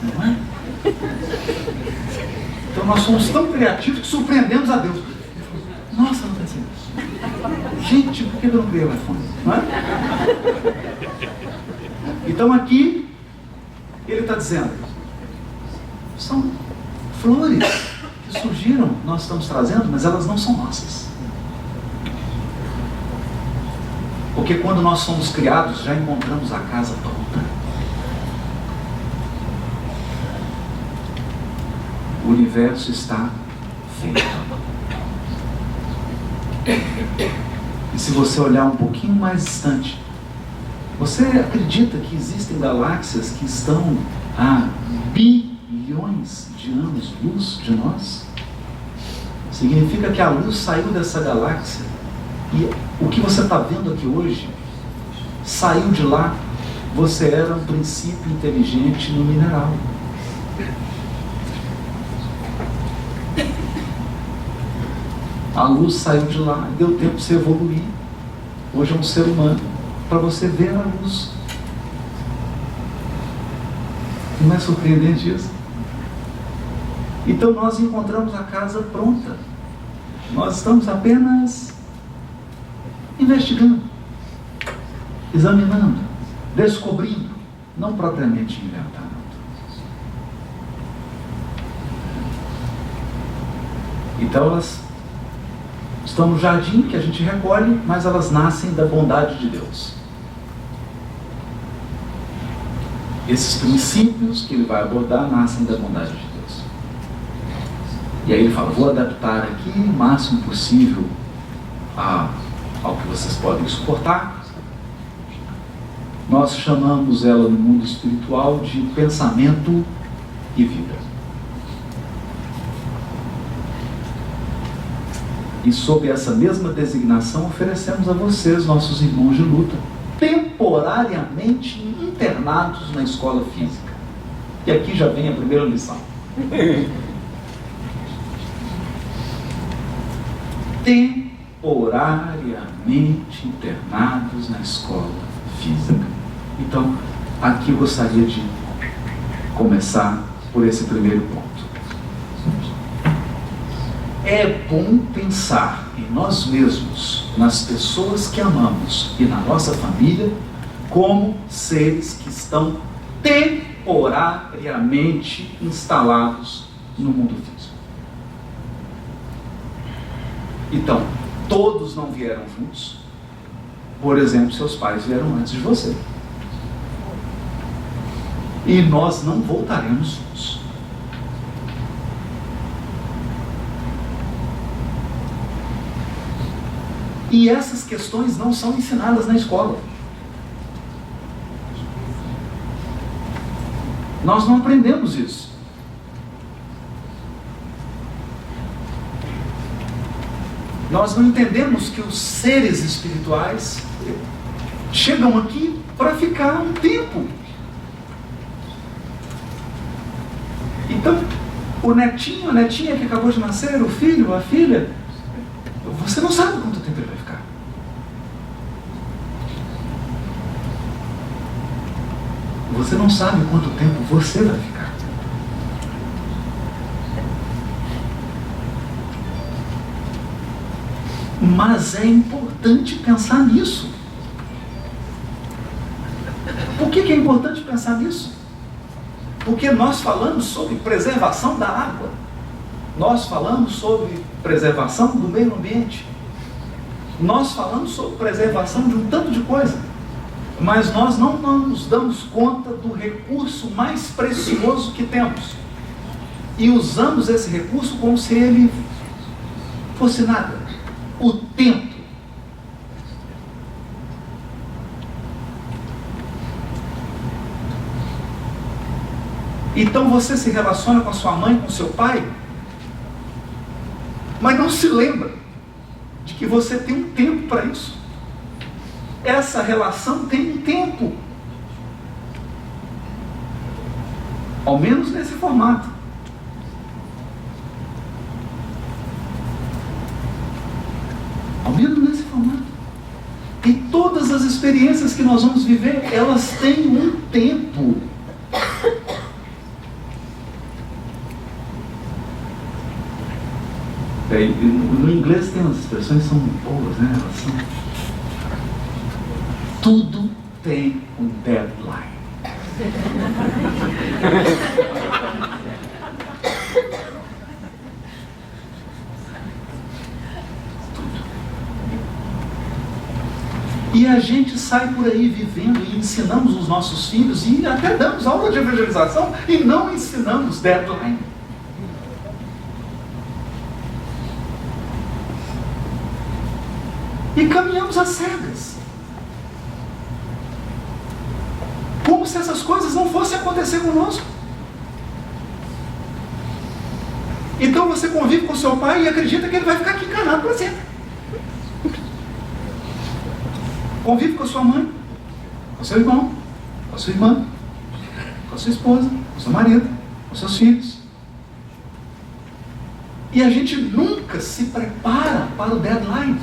Não é? Então nós somos tão criativos que surpreendemos a Deus. Nossa, não pensei nisso. Gente, por que eu não criei o iPhone? Não é? Então aqui ele está dizendo: são flores que surgiram, nós estamos trazendo, mas elas não são nossas. Porque quando nós somos criados, já encontramos a casa pronta. O universo está feito. E se você olhar um pouquinho mais distante, você acredita que existem galáxias que estão a bilhões de anos-luz de nós? Significa que a luz saiu dessa galáxia e o que você está vendo aqui hoje saiu de lá. Você era um princípio inteligente no mineral. A luz saiu de lá e deu tempo de você evoluir. Hoje é um ser humano, para você ver a luz. Não é surpreendente isso? Então nós encontramos a casa pronta. Nós estamos apenas investigando, examinando, descobrindo, não propriamente inventando. Então elas estão no jardim que a gente recolhe, mas elas nascem da bondade de Deus. Esses princípios que ele vai abordar nascem da bondade de Deus. E aí ele fala: vou adaptar aqui o máximo possível ao que vocês podem suportar. Nós chamamos ela no mundo espiritual de pensamento e vida. E sob essa mesma designação oferecemos a vocês, nossos irmãos de luta, temporariamente internados na escola física. E aqui já vem a primeira lição. Temporariamente internados na escola física. Então, aqui eu gostaria de começar por esse primeiro ponto. É bom pensar em nós mesmos, nas pessoas que amamos e na nossa família, como seres que estão temporariamente instalados no mundo físico. Então, todos não vieram juntos. Por exemplo, seus pais vieram antes de você. E nós não voltaremos juntos. E essas questões não são ensinadas na escola. Nós não aprendemos isso. Nós não entendemos que os seres espirituais chegam aqui para ficar um tempo. Então, o netinho, a netinha que acabou de nascer, o filho, a filha, você não sabe quanto tempo ele vai ficar. Você não sabe quanto tempo você vai ficar. Mas é importante pensar nisso. Por que é importante pensar nisso? Porque nós falamos sobre preservação da água. Nós falamos sobre preservação do meio ambiente. Nós falamos sobre preservação de um tanto de coisa. Mas nós não nos damos conta do recurso mais precioso que temos. E usamos esse recurso como se ele fosse nada. O tempo. Então você se relaciona com a sua mãe, com o seu pai, mas não se lembra de que você tem um tempo para isso. Essa relação tem um tempo. Ao menos nesse formato. Ao menos nesse formato. E todas as experiências que nós vamos viver, elas têm um tempo. No inglês tem umas expressões que são boas, né? Elas são... Tudo tem um deadline. E a gente sai por aí vivendo e ensinamos os nossos filhos e até damos aula de evangelização e não ensinamos deadline. E caminhamos às cegas. Como se essas coisas não fossem acontecer conosco. Então você convive com seu pai e acredita que ele vai ficar aqui encanado para sempre. Convive com a sua mãe, com seu irmão, com a sua irmã, com a sua esposa, com o seu marido, com seus filhos. E a gente nunca se prepara para o deadline.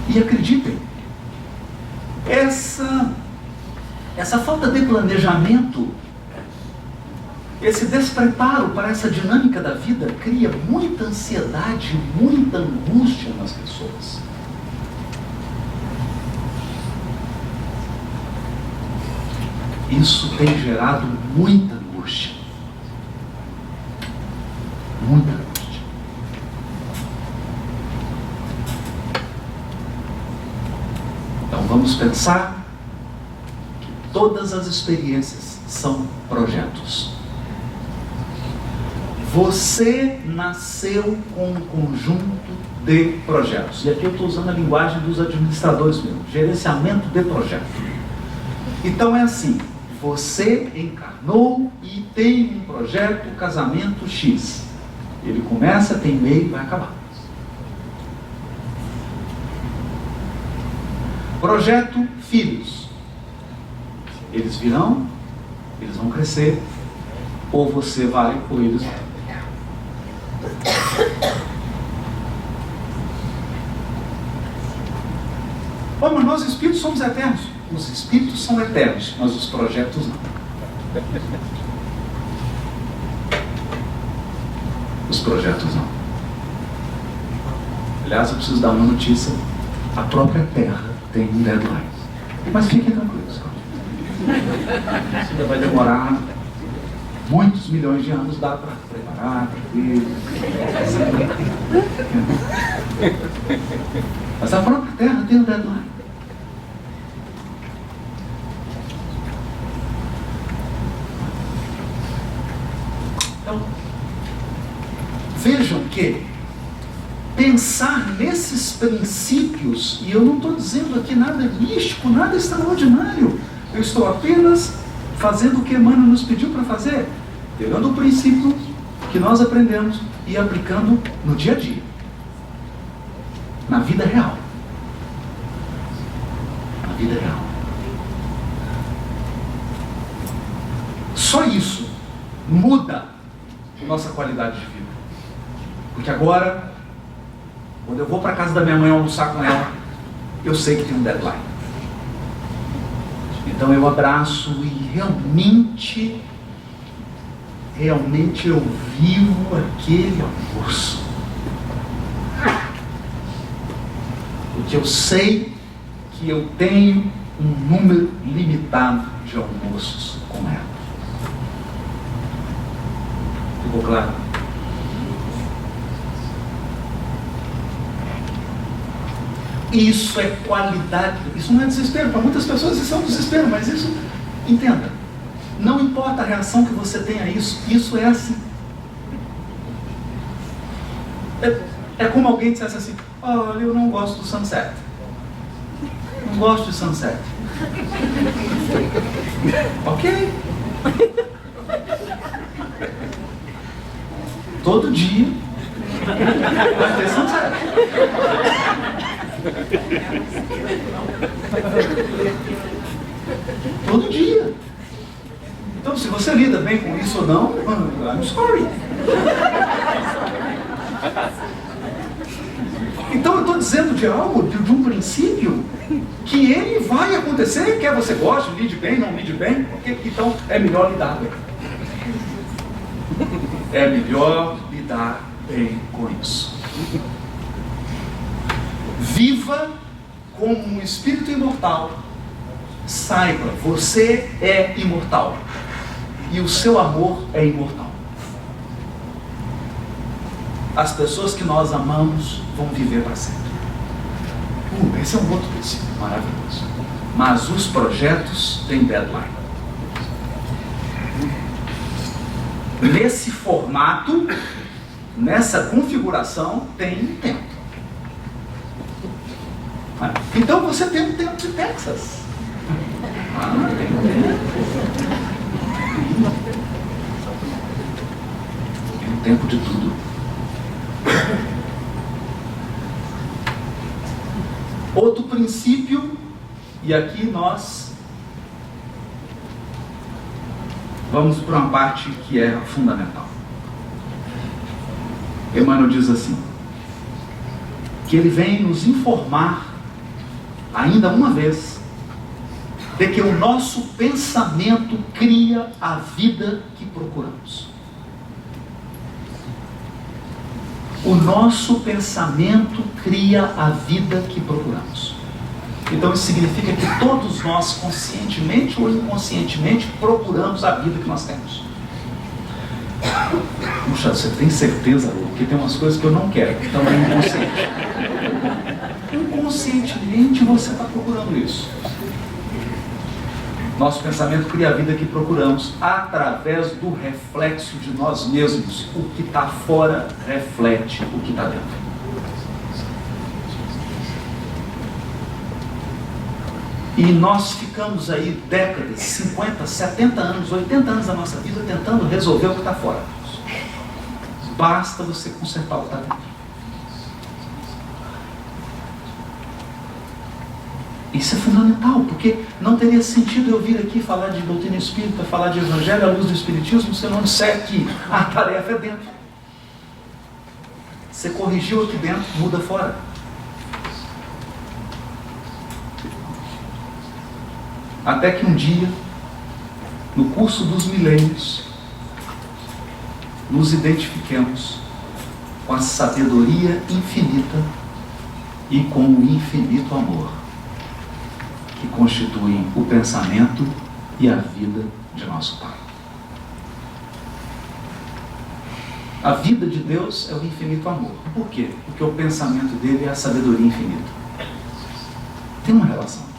E acreditem, essa falta de planejamento, esse despreparo para essa dinâmica da vida cria muita ansiedade, muita angústia nas pessoas. Isso tem gerado muita angústia. Muita angústia. Então vamos pensar que todas as experiências são projetos. Você nasceu com um conjunto de projetos. E aqui eu estou usando a linguagem dos administradores mesmo. Gerenciamento de projeto. Então é assim. Você encarnou e tem um projeto casamento X. Ele começa, tem meio e vai acabar. Projeto filhos. Eles virão, eles vão crescer. Ou você vai, ou eles vão. Oh, mas nós espíritos somos eternos. Os espíritos são eternos, mas os projetos não. Os projetos não. Aliás, eu preciso dar uma notícia. A própria Terra tem um deadline. Mas fiquem tranquilos. Isso ainda vai demorar muitos milhões de anos, dá para preparar, tranquilo. Mas a própria Terra tem um deadline. Então, vejam que pensar nesses princípios, e eu não estou dizendo aqui nada místico, nada extraordinário, eu estou apenas fazendo o que Emmanuel nos pediu para fazer, pegando o princípio que nós aprendemos e aplicando no dia a dia, na vida real. Na vida real. Só isso muda nossa qualidade de vida. Porque agora, quando eu vou para a casa da minha mãe almoçar com ela, eu sei que tem um deadline. Então eu abraço e realmente eu vivo aquele almoço. Porque eu sei que eu tenho um número limitado de almoços com ela. Ficou claro? Isso é qualidade. Isso não é desespero. Para muitas pessoas isso é um desespero, mas isso, entenda, não importa a reação que você tenha a isso, isso é assim. É como alguém dissesse assim: olha, eu não gosto do sunset. Não gosto de sunset. Ok? Todo dia. Atenção, sério. Todo dia. Então, se você lida bem com isso ou não, I'm sorry. Então, eu estou dizendo de algo, de um princípio, que ele vai acontecer, quer você goste, lide bem, não lide bem, porque então é melhor lidar bem. É melhor lidar bem com isso. Viva como um espírito imortal. Saiba, você é imortal. E o seu amor é imortal. As pessoas que nós amamos vão viver para sempre. Esse é um outro princípio maravilhoso. Mas os projetos têm deadline. Nesse formato, nessa configuração, tem tempo. Então você tem um tempo de Texas. Tem um tempo. Tem um tempo de tudo. Outro princípio, e aqui nós vamos para uma parte que é fundamental. Emmanuel diz assim, que ele vem nos informar, ainda uma vez, de que o nosso pensamento cria a vida que procuramos. O nosso pensamento cria a vida que procuramos. Então isso significa que todos nós, conscientemente ou inconscientemente, procuramos a vida que nós temos. Puxa, você tem certeza, Lu? Porque tem umas coisas que eu não quero, então é inconsciente. Inconscientemente você está procurando isso. Nosso pensamento cria a vida que procuramos através do reflexo de nós mesmos. O que está fora reflete o que está dentro. E nós ficamos aí décadas, 50, 70 anos, 80 anos da nossa vida tentando resolver o que está fora. Basta você consertar o que está dentro. Isso é fundamental, porque não teria sentido eu vir aqui falar de doutrina espírita, falar de evangelho à luz do espiritismo, se eu não disser que a tarefa é dentro. Você corrigiu aqui dentro, muda fora. Até que um dia, no curso dos milênios, nos identifiquemos com a sabedoria infinita e com o infinito amor, que constituem o pensamento e a vida de nosso Pai. A vida de Deus é o infinito amor. Por quê? Porque o pensamento dele é a sabedoria infinita. Tem uma relação aqui.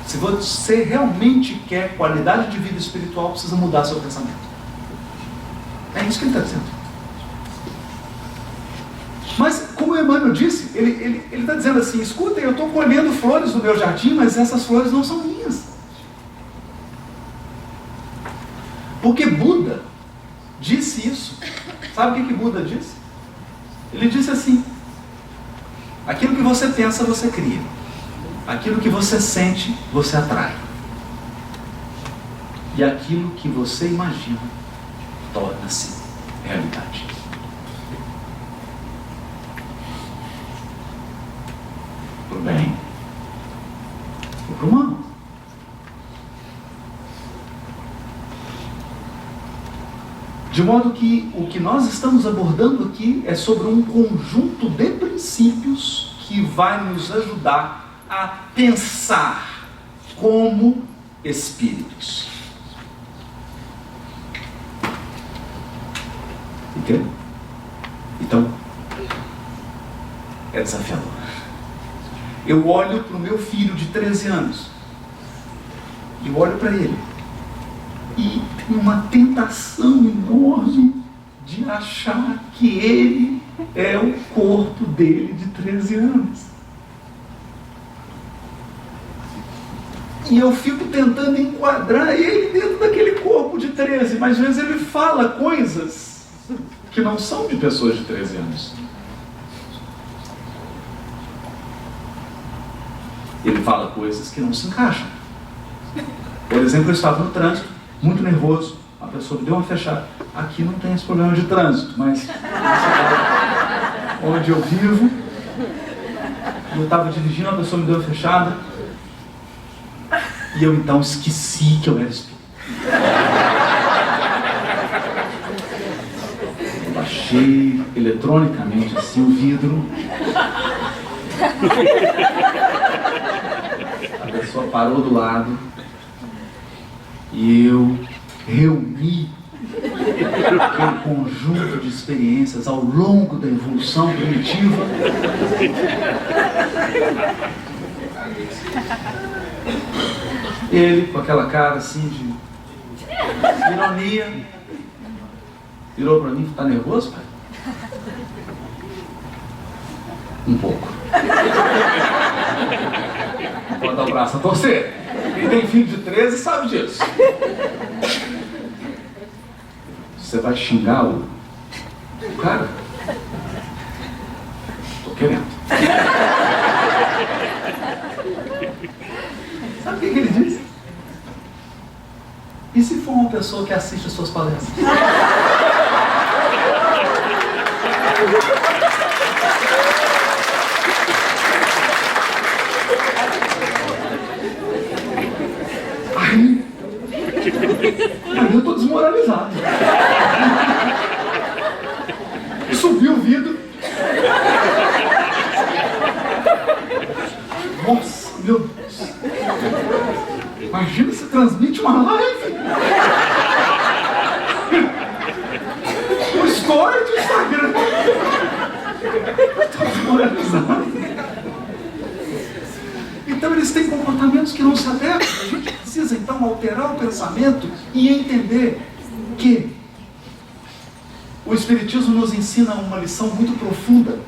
Se você realmente quer qualidade de vida espiritual, precisa mudar seu pensamento. É isso que ele está dizendo. Mas, como o Emmanuel disse, ele está dizendo assim, escutem, eu estou colhendo flores no meu jardim, mas essas flores não são minhas. Porque Buda disse isso. Sabe o que Buda disse? Ele disse assim, aquilo que você pensa, você cria. Aquilo que você sente, você atrai. E aquilo que você imagina, torna-se realidade. Pro bem ou pro mal. De modo que o que nós estamos abordando aqui é sobre um conjunto de princípios que vai nos ajudar a pensar como espíritos. Entende? Então, é desafiador. Eu olho para o meu filho de 13 anos. Eu olho para ele. E tem uma tentação enorme de achar que ele é o corpo dele de 13 anos. E eu fico tentando enquadrar ele dentro daquele corpo de 13, mas às vezes ele fala coisas que não são de pessoas de 13 anos. Ele fala coisas que não se encaixam. Por exemplo, eu estava no trânsito, muito nervoso, a pessoa me deu uma fechada. Aqui não tem esse problema de trânsito, mas onde eu vivo, eu estava dirigindo, a pessoa me deu uma fechada, e eu então esqueci que eu era espírita. Eu baixei eletronicamente assim o vidro. A pessoa parou do lado e eu reuni aquele conjunto de experiências ao longo da evolução primitiva. Ele, com aquela cara assim de ironia, virou para mim: tá nervoso, pai? Um pouco. Pode dar o braço a torcer. Quem tem filho de 13 sabe disso. Você vai xingar o cara? Tô querendo. Sabe o que ele disse? E se for uma pessoa que assiste as suas palestras? Aí eu tô desmoralizado. Subiu o vidro. Nossa, meu Deus. Imagina se transmite uma live. O story do Instagram. Eu tô desmoralizado. Então eles têm comportamentos que não se adequam. A gente precisa então alterar o pensamento e entender que o Espiritismo nos ensina uma lição muito profunda.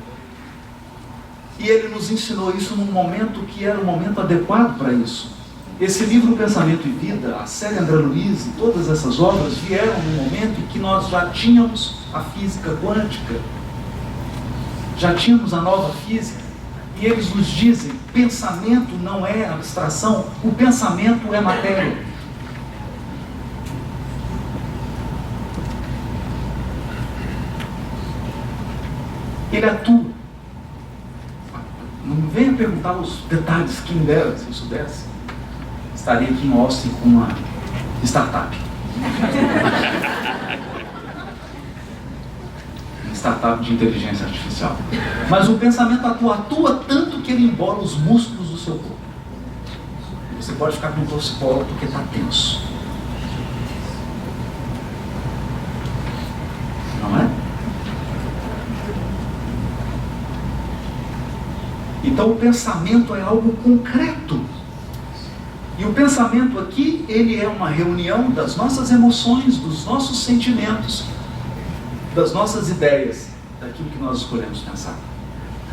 E ele nos ensinou isso num momento que era um momento adequado para isso. Esse livro Pensamento e Vida, a série André Luiz e todas essas obras vieram num momento em que nós já tínhamos a física quântica, já tínhamos a nova física. E eles nos dizem: pensamento não é abstração, o pensamento é matéria. Ele atua. Não venha perguntar os detalhes, quem dera, se eu soubesse. Estaria aqui em Austin com uma startup. Startup de inteligência artificial. Mas o pensamento atua tanto que ele embola os músculos do seu corpo. Você pode ficar com um torcicolo porque está tenso. Não é? Então o pensamento é algo concreto. E o pensamento aqui, ele é uma reunião das nossas emoções, dos nossos sentimentos, das nossas ideias, daquilo que nós escolhemos pensar.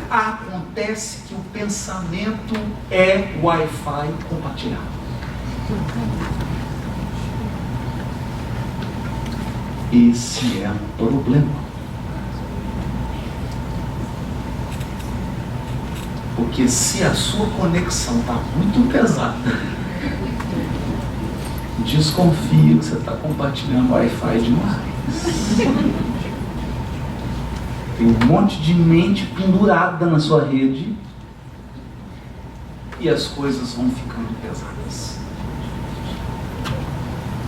Acontece que o pensamento é Wi-Fi compartilhado. Esse é um problema. Porque se a sua conexão está muito pesada, desconfio que você está compartilhando Wi-Fi demais. Tem um monte de mente pendurada na sua rede e as coisas vão ficando pesadas.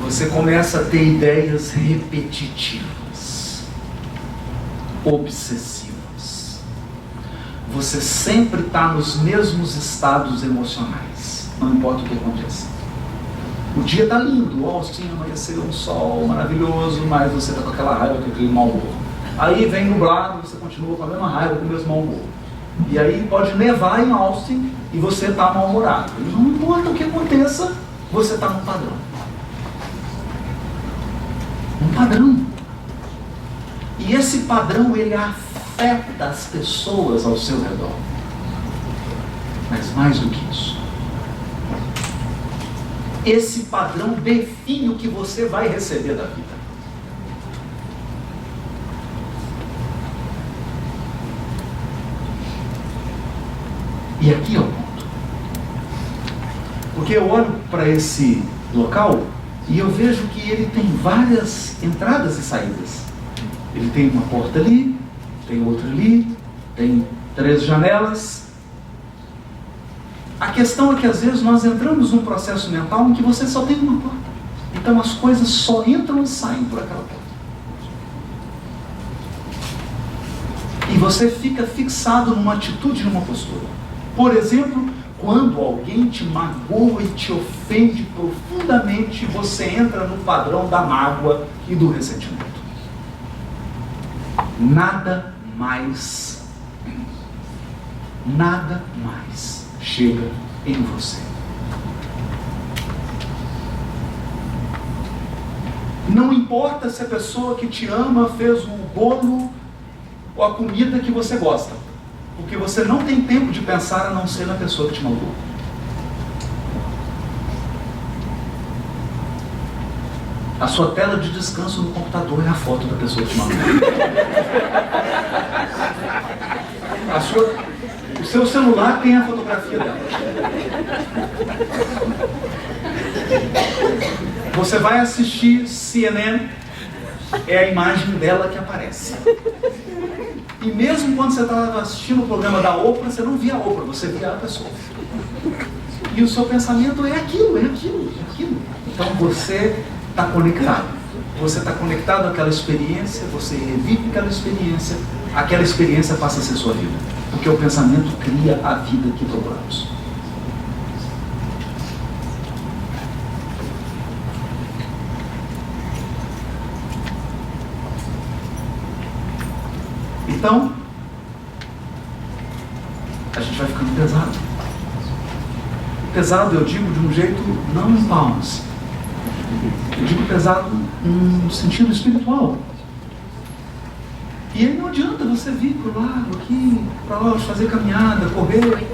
Você começa a ter ideias repetitivas, obsessivas. Você sempre está nos mesmos estados emocionais, não importa o que aconteça. O dia está lindo, Austin amanheceu um sol maravilhoso, mas você está com aquela raiva, com aquele mau humor. Aí vem nublado, você continua com a mesma raiva, com o mesmo mau humor. E aí pode nevar em Austin e você está mal-humorado. Não importa o que aconteça, você está num padrão. Um padrão. E esse padrão, ele afeta as pessoas ao seu redor. Mas mais do que isso, Esse padrão define o que você vai receber da vida. E aqui é o ponto. Porque eu olho para esse local e eu vejo que ele tem várias entradas e saídas. Ele tem uma porta ali, tem outra ali, tem 3 janelas. A questão é que às vezes nós entramos num processo mental em que você só tem uma porta. Então as coisas só entram e saem por aquela porta. E você fica fixado numa atitude, numa postura. Por exemplo, quando alguém te magoa e te ofende profundamente, você entra no padrão da mágoa e do ressentimento. Nada mais chega em você. Não importa se a pessoa que te ama fez o bolo ou a comida que você gosta, porque você não tem tempo de pensar a não ser na pessoa que te magoou. A sua tela de descanso no computador é a foto da pessoa que te magoou. O seu celular tem a fotografia dela. Você vai assistir CNN, é a imagem dela que aparece. E mesmo quando você estava assistindo o programa da Oprah, você não via a Oprah, você via a pessoa. E o seu pensamento é aquilo. Então você está conectado. Você está conectado àquela experiência, você revive aquela experiência passa a ser sua vida. Porque o pensamento cria a vida que procuramos. Então, a gente vai ficando pesado. Pesado, eu digo de um jeito não em palmas. Eu digo pesado no sentido espiritual. E aí não adianta você vir para o lago aqui, para lá, fazer caminhada, correr.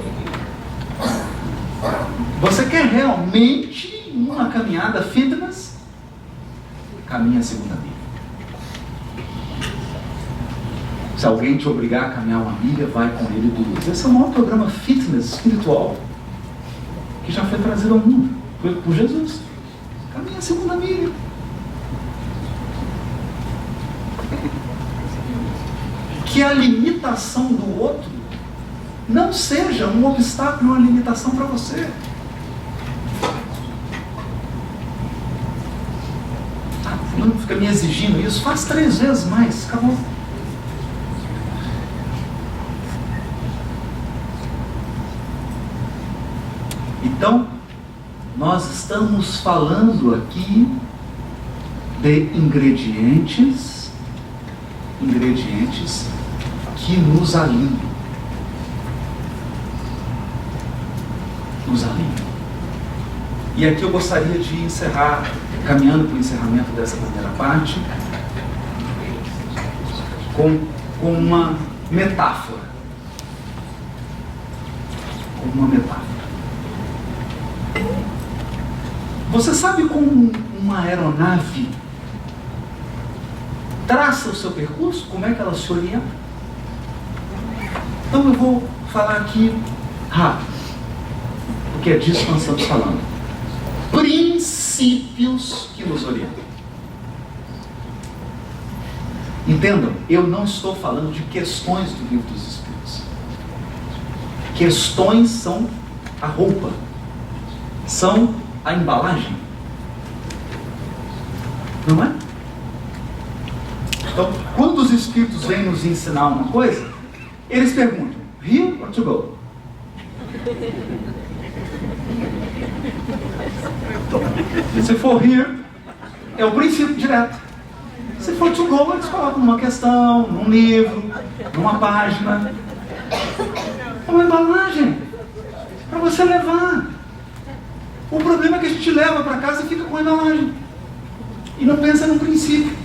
Você quer realmente uma caminhada fitness? Caminha a segunda milha. Se alguém te obrigar a caminhar uma milha, vai com ele 2. Esse é o maior programa fitness espiritual que já foi trazido ao mundo. Foi por Jesus. Caminha a segunda milha. Que a limitação do outro não seja um obstáculo, uma limitação para você. Não fica me exigindo isso, faz 3 vezes mais, acabou. Então, nós estamos falando aqui de ingredientes que nos alinham. E aqui eu gostaria de encerrar, caminhando para o encerramento dessa primeira parte, com uma metáfora. Você sabe como uma aeronave traça o seu percurso? Como é que ela se orienta? Então eu vou falar aqui rápido, porque é disso que nós estamos falando. Princípios que nos orientam. Entendam, eu não estou falando de questões do Livro dos Espíritos. Questões são a roupa, são a embalagem. Não é? Então, quando os Espíritos vêm nos ensinar uma coisa, eles perguntam, here or to go? Se for here, é o princípio direto. Se for to go, eles colocam numa questão, num livro, numa página. É uma embalagem para você levar. O problema é que a gente leva para casa e fica com a embalagem e não pensa no princípio.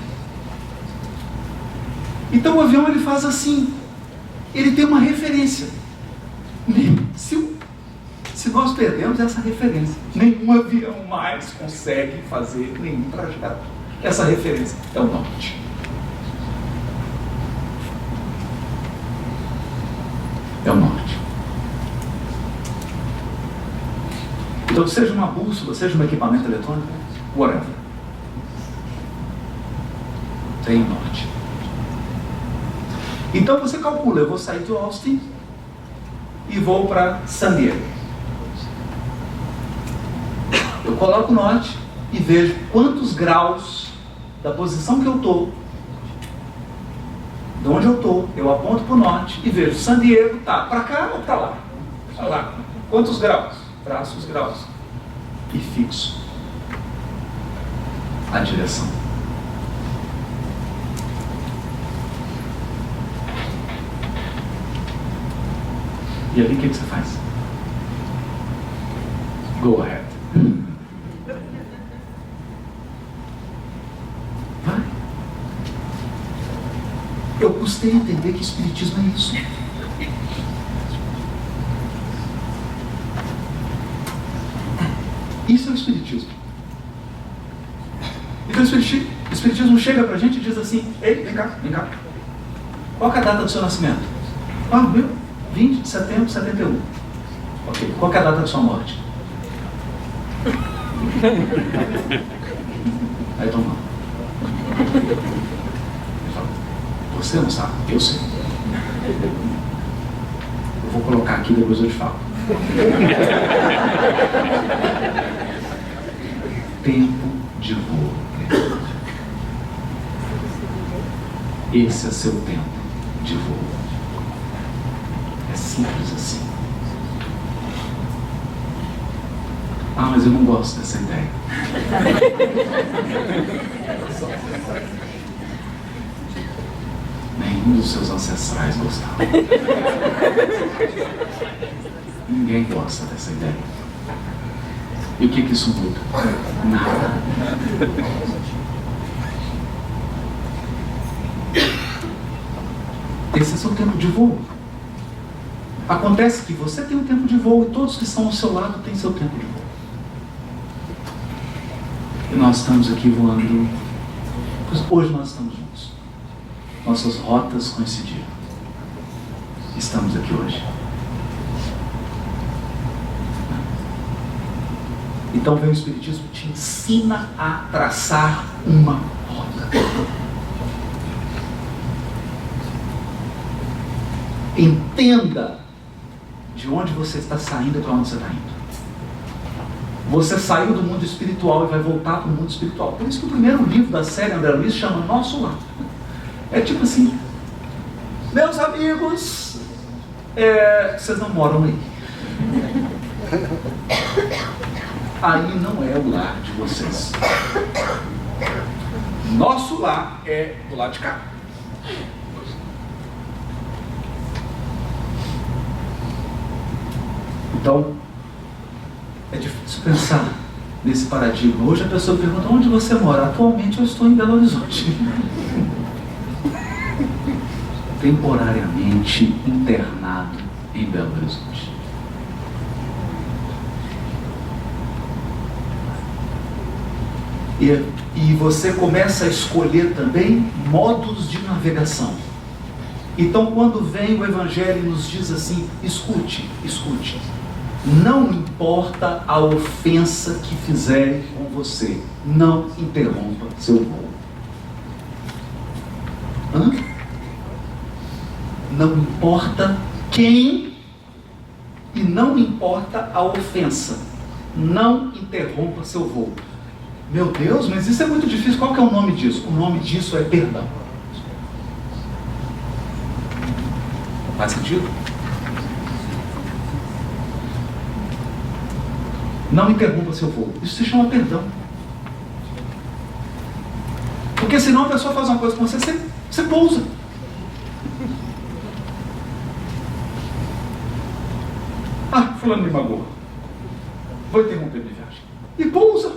Então o avião ele faz assim, ele tem uma referência. Se se nós perdemos essa referência, nenhum avião mais consegue fazer nenhum trajeto. Essa referência é o norte. É o norte. Então, seja uma bússola, seja um equipamento eletrônico, whatever, tem norte. Então você calcula, eu vou sair de Austin e vou para San Diego. Eu coloco o norte e vejo quantos graus da posição que eu estou, de onde eu estou, eu aponto para o norte e vejo San Diego, tá para cá ou para lá? Para lá. Quantos graus? Traço os graus e fixo a direção. E ali o que você faz? Go ahead. Vai. Eu custei entender que espiritismo é isso. Isso é o espiritismo. Então o espiritismo chega pra gente e diz assim: ei, vem cá, vem cá. Qual é a data do seu nascimento? Ah, meu, 20 de setembro de 71. Ok, qual é a data da sua morte? Aí toma. Ele fala: você não sabe, eu sei. Eu vou colocar aqui, depois eu te falo. Tempo de voo. Esse é seu tempo de voo. É simples assim. Ah, mas eu não gosto dessa ideia. Nenhum dos seus ancestrais gostava. Ninguém gosta dessa ideia. E o que isso muda? Nada. Esse é seu tempo de voo. Acontece que você tem um tempo de voo e todos que estão ao seu lado têm seu tempo de voo. E nós estamos aqui voando. Hoje nós estamos juntos. Nossas rotas coincidiram. Estamos aqui hoje. Então vem o Espiritismo e te ensina a traçar uma rota. Entenda de onde você está saindo e para onde você está indo. Você saiu do mundo espiritual e vai voltar para o mundo espiritual. Por isso que o primeiro livro da série André Luiz chama Nosso Lar. É tipo assim: meus amigos, vocês não moram aí. Aí não é o lar de vocês. Nosso lar é do lado de cá. Então, é difícil pensar nesse paradigma. Hoje a pessoa pergunta: onde você mora? Atualmente eu estou em Belo Horizonte. Temporariamente internado em Belo Horizonte. E você começa a escolher também modos de navegação. Então, quando vem o Evangelho e nos diz assim: escute, escute. Não importa a ofensa que fizerem com você, não interrompa seu voo. Não importa quem e não importa a ofensa, não interrompa seu voo. Meu Deus, mas isso é muito difícil. Qual que é o nome disso? O nome disso é perdão. Faz sentido? Não interrompa seu voo. Isso se chama perdão. Porque senão a pessoa faz uma coisa com você, você pousa. Ah, fulano me magoou. Vou interromper minha viagem. E pousa.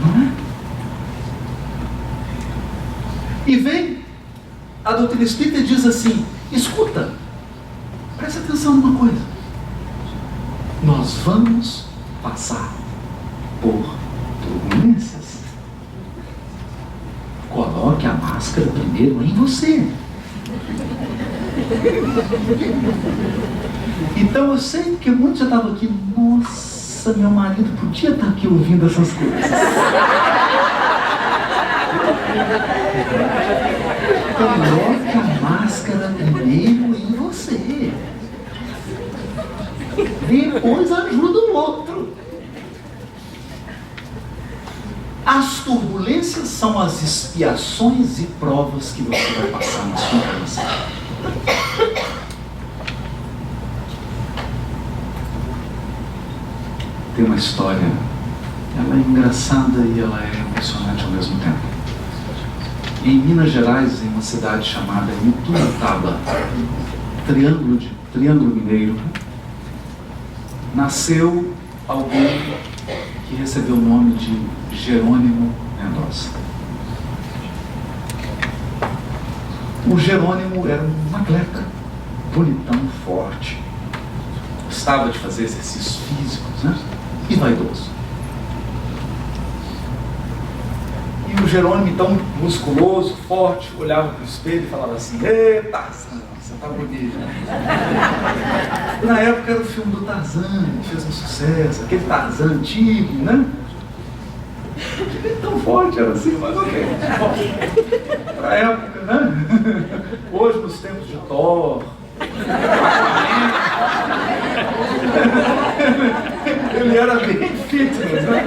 Não é? E vem a doutrina espírita diz assim: escuta, presta atenção numa coisa. Nós vamos passar por turbulências. Coloque a máscara primeiro em você. Então eu sei que muitos já estavam aqui. Nossa, meu marido podia estar aqui ouvindo essas coisas. Coloque a máscara primeiro em você. Depois ajuda o outro. As turbulências são as expiações e provas que você vai passar na sua encarnação. Tem uma história, ela é engraçada e ela é emocionante ao mesmo tempo. Em Minas Gerais, em uma cidade chamada Ituiutaba, Triângulo Mineiro, nasceu alguém que recebeu o nome de Jerônimo Mendonça. O Jerônimo era um atleta, bonitão, forte, gostava de fazer exercícios físicos, né? E vaidoso. E o Jerônimo, então, musculoso, forte, olhava para o espelho e falava assim: eita, Tarzan, você tá bonito. Na época era o filme do Tarzan, que fez um sucesso, aquele Tarzan antigo, né? Tão forte era assim, mas ok. Pra época, né? Hoje, nos tempos de Thor, ele era bem fitness, né?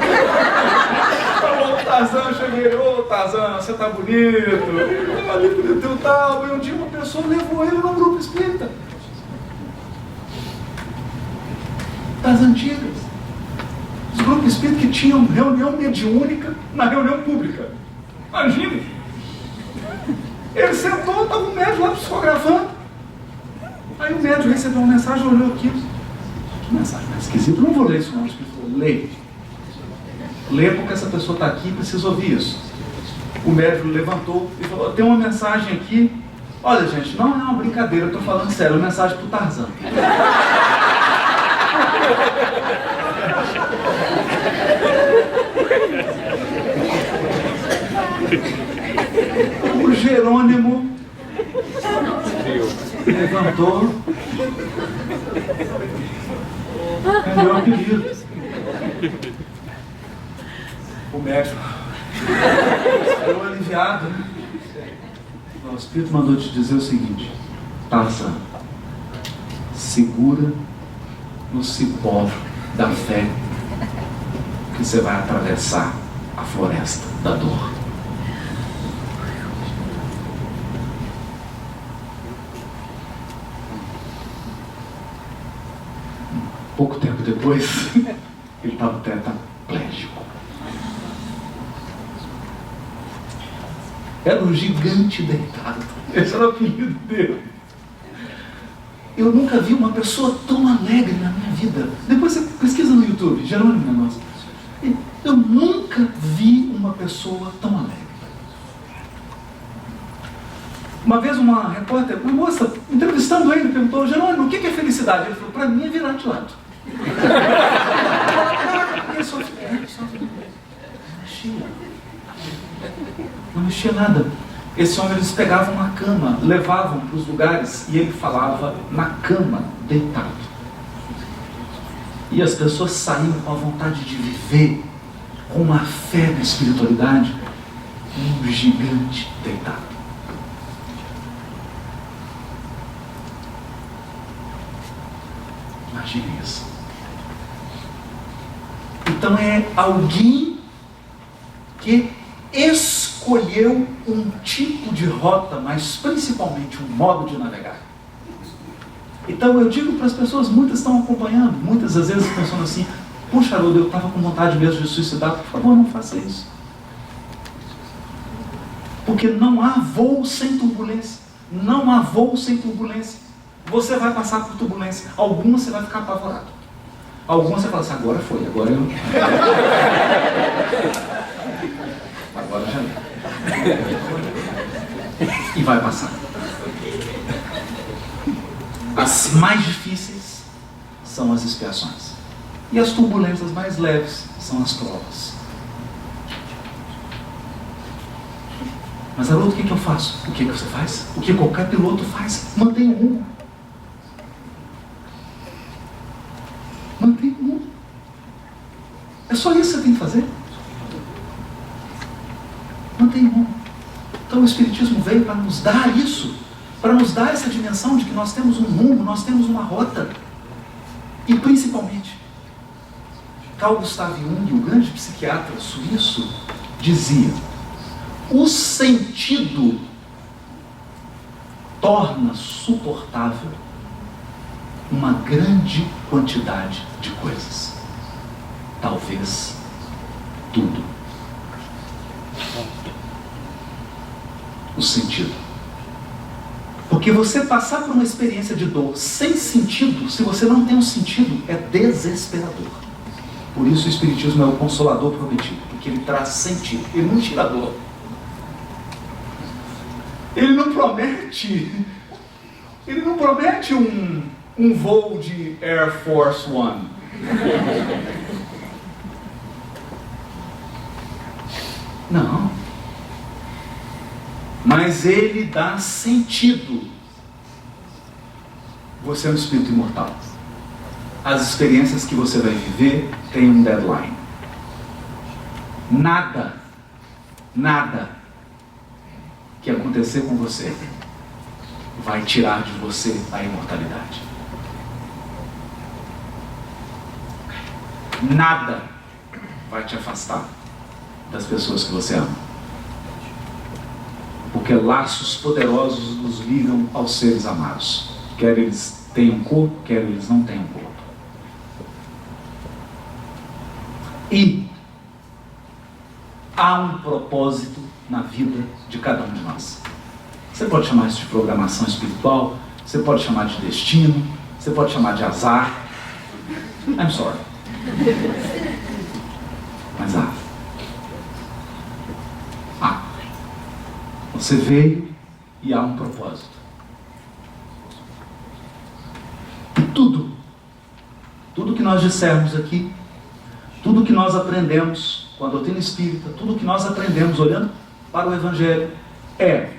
Falou o Tarzan, eu cheguei: ô Tarzan, você tá bonito, ali bonito teu tal. E um dia uma pessoa levou ele num grupo espírita das antigas. Os grupos espíritas que tinham reunião mediúnica na reunião pública. Imagine! Ele sentou, estava um médico lá psicografando. Aí o médico recebeu uma mensagem, olhou aquilo. Que mensagem mais esquisita, não vou ler isso não. Ele falou: lê. Lê porque essa pessoa está aqui e precisa ouvir isso. O médico levantou e falou: tem uma mensagem aqui. Olha, gente, não é uma brincadeira, eu estou falando sério, é uma mensagem para o Tarzan. O Jerônimo levantou. É meu apelido. O médico ficou aliviado, né? O Espírito mandou te dizer o seguinte: Tarzan, segura no cipó da fé que você vai atravessar a floresta da dor. Pouco tempo depois, ele estava tetraplégico. Era um gigante deitado. Esse era o apelido dele. Eu nunca vi uma pessoa tão alegre na minha vida. Depois você pesquisa no YouTube, Jerônimo Mendonça. Eu nunca vi uma pessoa tão alegre. Uma vez uma repórter, uma moça, entrevistando ele, perguntou: Jerônimo, o que é felicidade? Ele falou: para mim é virar de lado. Não mexia nada. Esse homem, eles pegavam uma cama, levavam para os lugares e ele falava na cama, deitado. E as pessoas saíam com a vontade de viver, com uma fé na espiritualidade, um gigante deitado. Imagine isso. Então é alguém que escolheu um tipo de rota, mas principalmente um modo de navegar. Então eu digo para as pessoas, muitas estão acompanhando, muitas às vezes pensando assim: puxa, Haroldo, eu estava com vontade mesmo de suicidar, por favor, não faça isso. Porque não há voo sem turbulência. Não há voo sem turbulência. Você vai passar por turbulência. Algumas você vai ficar apavorado. Algumas você fala assim: agora foi, agora eu... agora já não. E vai passar. As mais difíceis são as expiações. E as turbulências mais leves são as provas. Mas Haroldo, o que eu faço? O que você faz? O que qualquer piloto faz? Mantenha o rumo. Mantenha o rumo. É só isso que você tem que fazer. Mantenha o rumo. Então o Espiritismo veio para nos dar isso, para nos dar essa dimensão de que nós temos um rumo, nós temos uma rota. E principalmente, Carl Gustav Jung, o grande psiquiatra suíço, dizia: o sentido torna suportável uma grande quantidade de coisas. Talvez tudo. O sentido. Porque você passar por uma experiência de dor sem sentido, se você não tem um sentido, é desesperador. Por isso o Espiritismo é o consolador prometido, porque ele traz sentido, ele não tira dor. Ele não promete um voo de Air Force One. Não. Mas ele dá sentido. Você é um espírito imortal. As experiências que você vai viver têm um deadline. Nada que acontecer com você vai tirar de você a imortalidade. Nada vai te afastar das pessoas que você ama. Porque laços poderosos nos ligam aos seres amados. Quer eles tenham corpo, quer eles não tenham corpo. E há um propósito na vida de cada um de nós. Você pode chamar isso de programação espiritual, você pode chamar de destino, você pode chamar de azar. I'm sorry. Mas há. Você veio e há um propósito. E tudo que nós dissermos aqui, tudo que nós aprendemos com a doutrina espírita, tudo que nós aprendemos olhando para o Evangelho é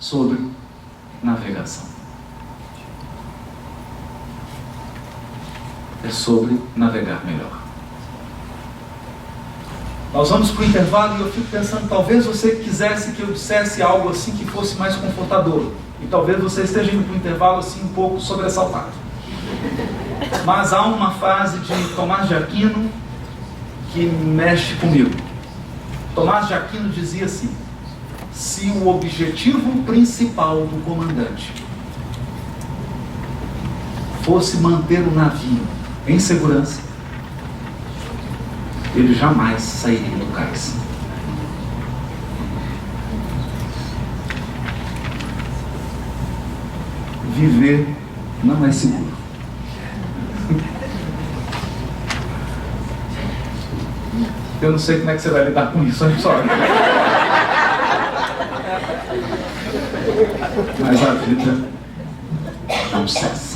sobre navegação. É sobre navegar melhor. Nós vamos para o intervalo e eu fico pensando, talvez você quisesse que eu dissesse algo assim que fosse mais confortador. E talvez você esteja indo para o intervalo assim um pouco sobressaltado. Mas há uma frase de Tomás de Aquino que mexe comigo. Tomás de Aquino dizia assim: se o objetivo principal do comandante fosse manter o navio em segurança, ele jamais sairia do cais. Viver não é seguro. Eu não sei como é que você vai lidar com isso, I'm sorry. Mas a vida não cessa.